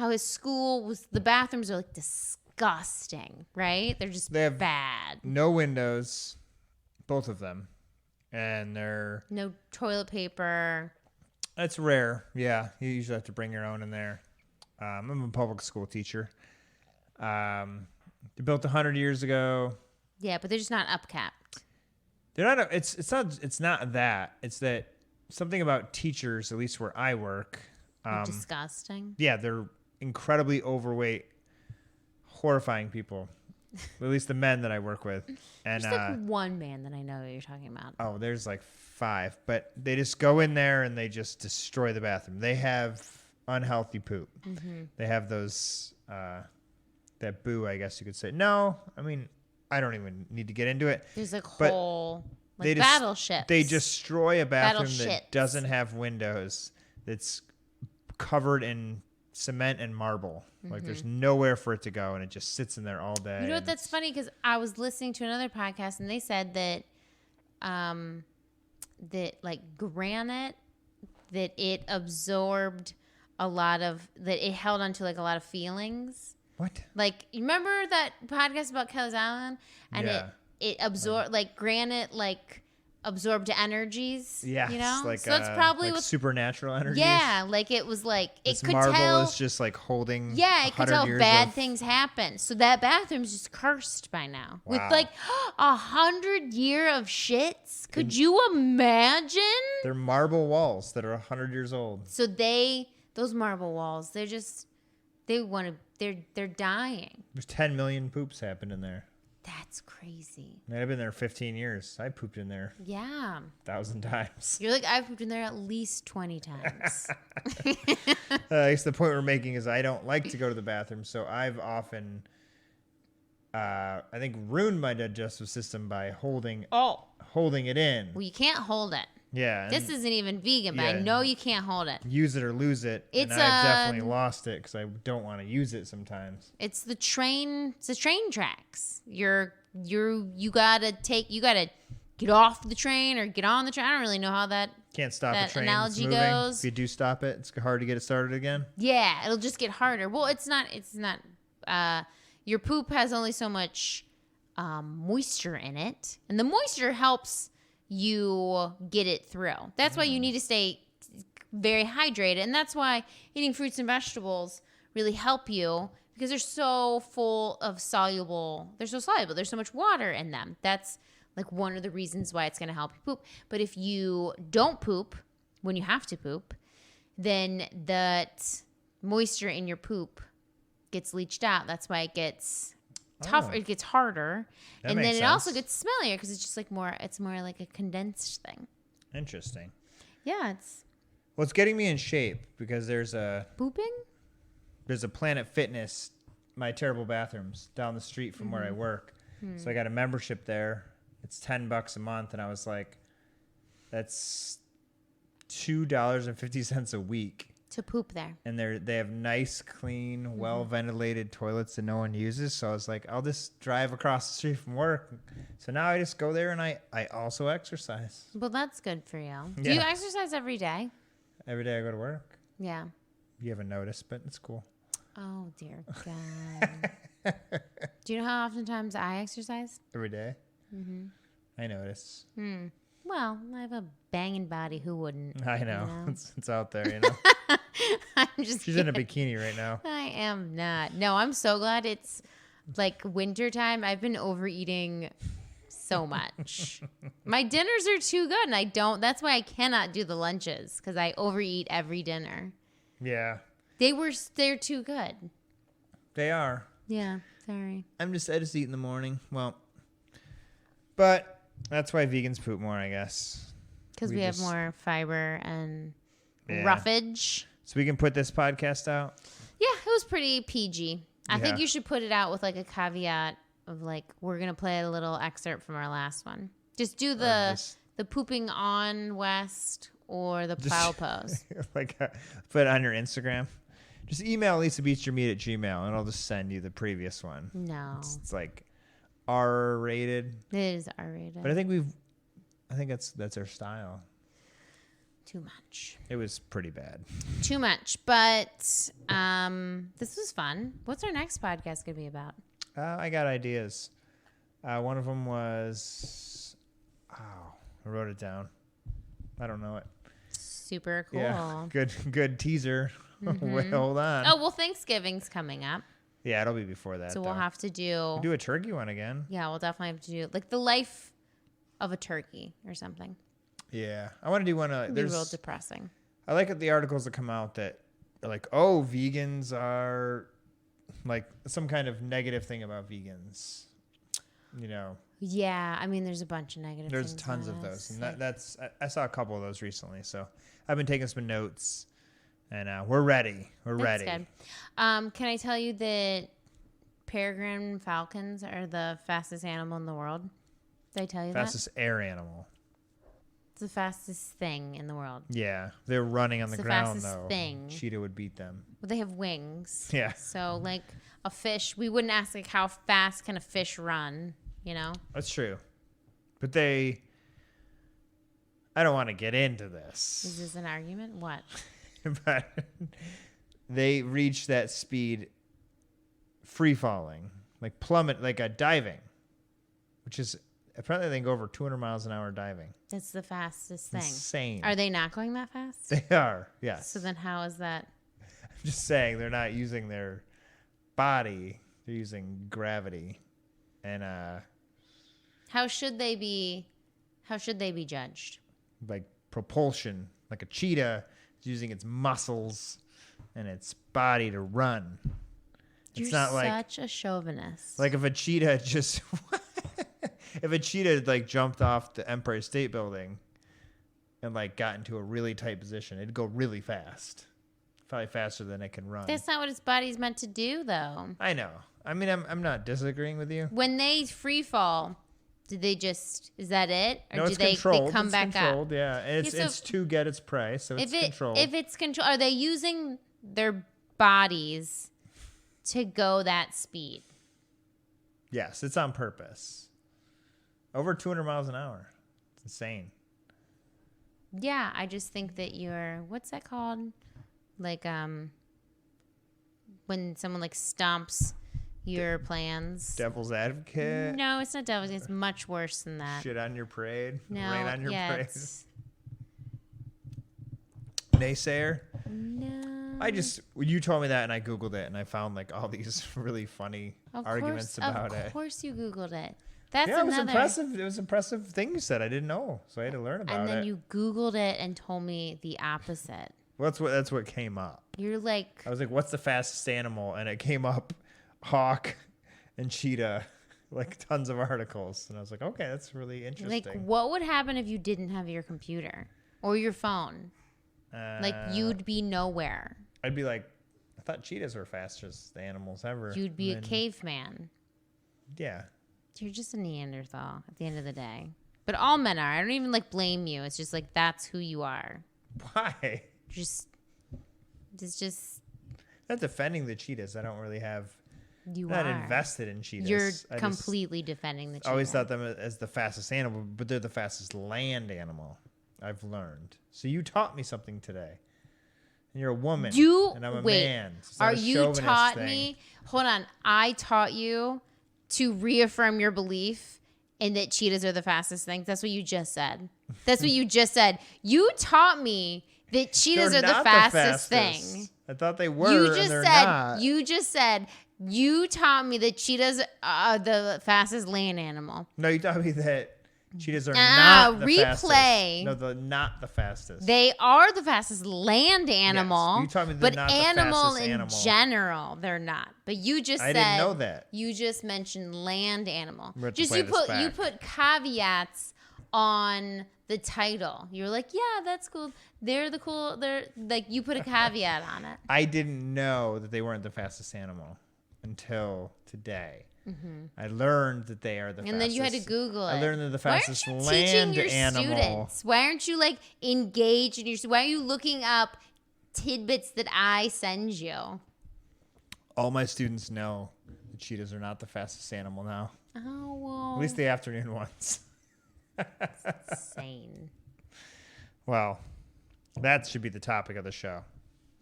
his school was. The bathrooms are like disgusting, right? They're just They have bad. No windows, both of them, and they're. No toilet paper. That's rare. Yeah, you usually have to bring your own in there. I'm a public school teacher. They built 100 years ago. Yeah, but they're just not upcapped. They're not. It's not that. It's that something about teachers, at least where I work. Disgusting. Yeah, they're incredibly overweight, horrifying people. At least the men that I work with. And There's like one man that I know that you're talking about. oh, there's like 5, but they just go in there and they just destroy the bathroom. They have unhealthy poop. Mm-hmm. They have those that boo, I guess you could say. No, I mean, I don't even need to get into it. There's like But whole they like battleships. They destroy a bathroom that Battleships. doesn't have windows. That's covered in cement and marble. Like there's nowhere for it to go, and it just sits in there all day. You know what? That's funny because I was listening to another podcast, and they said that, that like granite, that it absorbed a lot of that. It held onto like a lot of feelings. What? Like, you remember that podcast about Kelly's Island? And Yeah. it absorbed, like, granite, like, absorbed energies. Yes, You know? like So that's probably like what. supernatural energy. Yeah, like, it was like, This it could marble tell. is just like holding. Yeah, it could 100 tell years bad of- things happen. So that bathroom's just cursed by now. With Wow. like 100 year of shits. Could you imagine? They're marble walls that are 100 years old. So those marble walls, they're dying. There's 10 million poops happened in there. That's crazy. And I've been there 15 years. I pooped in there Yeah. 1,000 times. You're like, I've pooped in there at least 20 times. I guess the point we're making is I don't like to go to the bathroom, so I've often, I think, ruined my digestive system by holding it in. Well, you can't hold it. Yeah. and This isn't even vegan, but I Yeah. know you can't hold it. use it or lose it. It's, and I've definitely lost it because I don't want to use it sometimes. It's the train tracks. You gotta get off the train or get on the train. I don't really know how that. Can't stop That a train analogy moving. goes. If you do stop it, it's hard to get it started again. Yeah, it'll just get harder. Well, it's not. Your poop has only so much moisture in it, and the moisture helps you get it through. That's why you need to stay very hydrated, and that's why eating fruits and vegetables really help you because they're so full of soluble. They're so soluble. There's so much water in them. That's like one of the reasons why it's going to help you poop. But if you don't poop when you have to poop, then that moisture in your poop gets leached out. That's why it gets tougher. Oh. It gets harder, That and then makes it also sense. gets smellier because it's just like more. It's more like a condensed thing. Interesting. Yeah, it's Well, it's getting me in shape because there's a pooping. Planet Fitness, my terrible bathrooms down the street from where I work. So I got a membership there. It's $10 a month, and I was like, that's $2.50 a week. To poop there. And they have nice, clean, well ventilated toilets that no one uses. So I was like, I'll just drive across the street from work. So now I just go there and I also exercise. Well, that's good for you. Do Yeah. you exercise every day? Every day I go to work. Yeah. You haven't noticed, but it's cool. Oh dear God. Do you know how oftentimes I exercise? Every day. I notice. Well, I have a banging body. Who wouldn't? I know. You know? It's out there, you know. I'm just. She's in a bikini right now. I am not. No, I'm so glad it's like winter time. I've been overeating so much. My dinners are too good, and I don't. That's why I cannot do the lunches because I overeat every dinner. Yeah, They're too good. they are. Yeah, sorry. I just eat in the morning. Well, but that's why vegans poop more, I guess. Because We we have just- more fiber and Yeah. roughage. So we can put this podcast out. Yeah, it was pretty PG. I think Yeah. you should put it out with like a caveat of like we're gonna play a little excerpt from our last one. Just do just- the pooping on West or the plow pose. Like put it on your Instagram. Just email lisabeatsyourmeat@gmail and I'll just send you the previous one. No, It's like R rated, it is R-rated. but I think that's our style. Too much. It was pretty bad. Too much. But this was fun. What's our next podcast gonna be about? I got ideas. One of them was, I wrote it down. I don't know it. Super cool. Yeah, good teaser. Wait, hold on. Oh well, Thanksgiving's coming up, Yeah, it'll be before that. so though. we'll have to do. do a turkey one again. Yeah, we'll definitely have to do like the life of a turkey or something. Yeah, I want to do one. It'd be real depressing. I like the articles that come out that are like, oh, vegans are like some kind of negative thing about vegans. Yeah, I mean, there's a bunch of negative There's things tons about of us. those. And I saw a couple of those recently. So I've been taking some notes, and we're ready. We're That's ready. good. Can I tell you that peregrine falcons are the fastest animal in the world? Did I tell you Fastest air animal. It's the fastest thing in the world. Yeah. They're running on It's the the ground, fastest though. thing. Cheetah would beat them. Well, they have wings. Yeah. So, like a fish, we wouldn't ask, like, how fast can a fish run, you know? That's true. But I don't want to get into this. Is this an argument? What? But they reach that speed free falling, like plummet, like a diving, which is apparently they can go over 200 miles an hour diving. That's the fastest thing. Insane. Are they not going that fast? They are, yes. So then how is that? I'm just saying they're not using their body; they're using gravity, and How should they be judged? like propulsion, like a cheetah is using its muscles and its body to run. You're It's not like such a chauvinist. like if a cheetah just if a cheetah like jumped off the Empire State Building and like got into a really tight position, it'd go really fast. Probably faster than it can run. That's not what its body's meant to do, though. I know. I mean, I'm not disagreeing with you. When they free fall, did they just, is that it? Or No, do it's they controlled. come It's back controlled, up? yeah. And Yeah, so it's to get its prey, so it's controlled. If it's control, are they using their bodies to go that speed? Yes, it's on purpose. Over 200 miles an hour. It's insane. Yeah, I just think that what's that called? Like, when someone like stomps your plans. Devil's advocate. No, it's not devil's. It's much worse than that. Shit on your parade. No, Rain on your parade. it's, Naysayer. no. You told me that and I Googled it and I found like all these really funny arguments about it. Of course you Googled it. That's Yeah, it was another. impressive. It was impressive thing you said. I didn't know, so I had to learn about it. And then you Googled it and told me the opposite. Well, that's what came up. You're like, I was like, "What's the fastest animal?" And it came up, hawk, and cheetah, like tons of articles. And I was like, "Okay, that's really interesting." what would happen if you didn't have your computer or your phone? Like, you'd be nowhere. I'd be like, I thought cheetahs were fastest animals ever. You'd be a And then- caveman. Yeah. You're just a Neanderthal at the end of the day. But all men are. I don't even like blame you. It's just like that's who you are. Why? It's just Not defending the cheetahs. I don't really have. you Not are. invested in cheetahs. You're I just completely defending the cheetah. always thought them as the fastest animal, but they're the fastest land animal. I've learned. So you taught me something today. And you're a woman. And I'm a man. So it's not Are a you chauvinist taught thing. me? Hold on. I taught you to reaffirm your belief in that cheetahs are the fastest thing. That's what you just said. That's what you just said. You taught me that cheetahs They're are the not fastest thing. I thought they were. You and just they're said. not. You taught me that cheetahs are the fastest land animal. No, you taught me that cheetahs are not the replay. fastest. No, they're not the fastest. They are the fastest land animal. You taught me they're but not the animal fastest in animal. general, they're not. But you just I said didn't know that. You just mentioned land animal. We're gonna have to Just play you this put back. caveats on the title. You're like, yeah, that's cool. They're like you put a caveat on it. I didn't know that they weren't the fastest animal until today. Mm-hmm. I learned that they are the fastest. And then you had to Google it. I learned they're the Why aren't fastest you land teaching your animal. students? Why aren't you like engaged in your? Why are you looking up tidbits that I send you? All my students know that cheetahs are not the fastest animal now. Oh well. At least the afternoon ones. Insane. Well, that should be the topic of the show.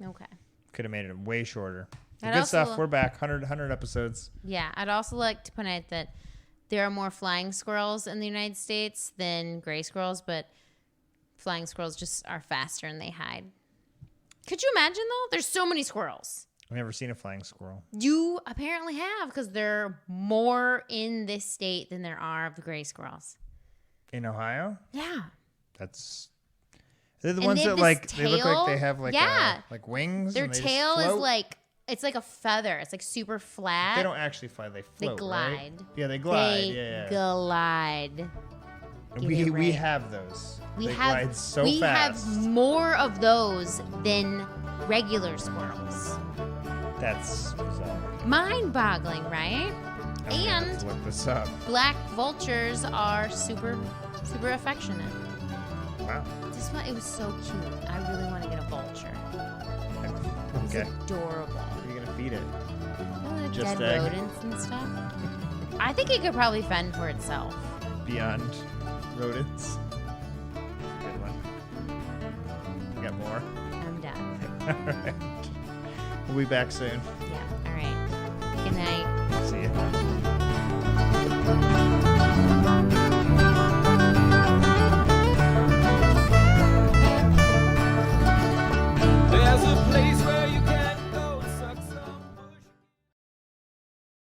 Okay. Could have made it way shorter. I'd Good also- stuff. We're back. 100 episodes. Yeah, I'd also like to point out that there are more flying squirrels in the United States than gray squirrels, but flying squirrels just are faster and they hide. Could you imagine, though? There's so many squirrels. I've never seen a flying squirrel. You apparently have, because there are more in this state than there are of the gray squirrels. In Ohio? Yeah. They're the And ones they have that this they look like they tail. have Yeah. like wings. Their and they tail just is float? like It's like a feather. It's like super flat. They don't actually fly. They float. They glide. Right? Yeah, they glide. They glide. We have those. They glide so we fast. have more of those than regular squirrels. That's bizarre. Mind-boggling, right? I'm gonna have And to look this up. black vultures are super, super affectionate. Wow. This one, it was so cute. I really want to get a vulture. It's Okay. adorable. What are you gonna feed it? Like Just dead egg? rodents and stuff. I think it could probably fend for itself. Beyond rodents. Good one. You got more? I'm done. All right. We'll be back soon. Yeah. All right. Good night. See you.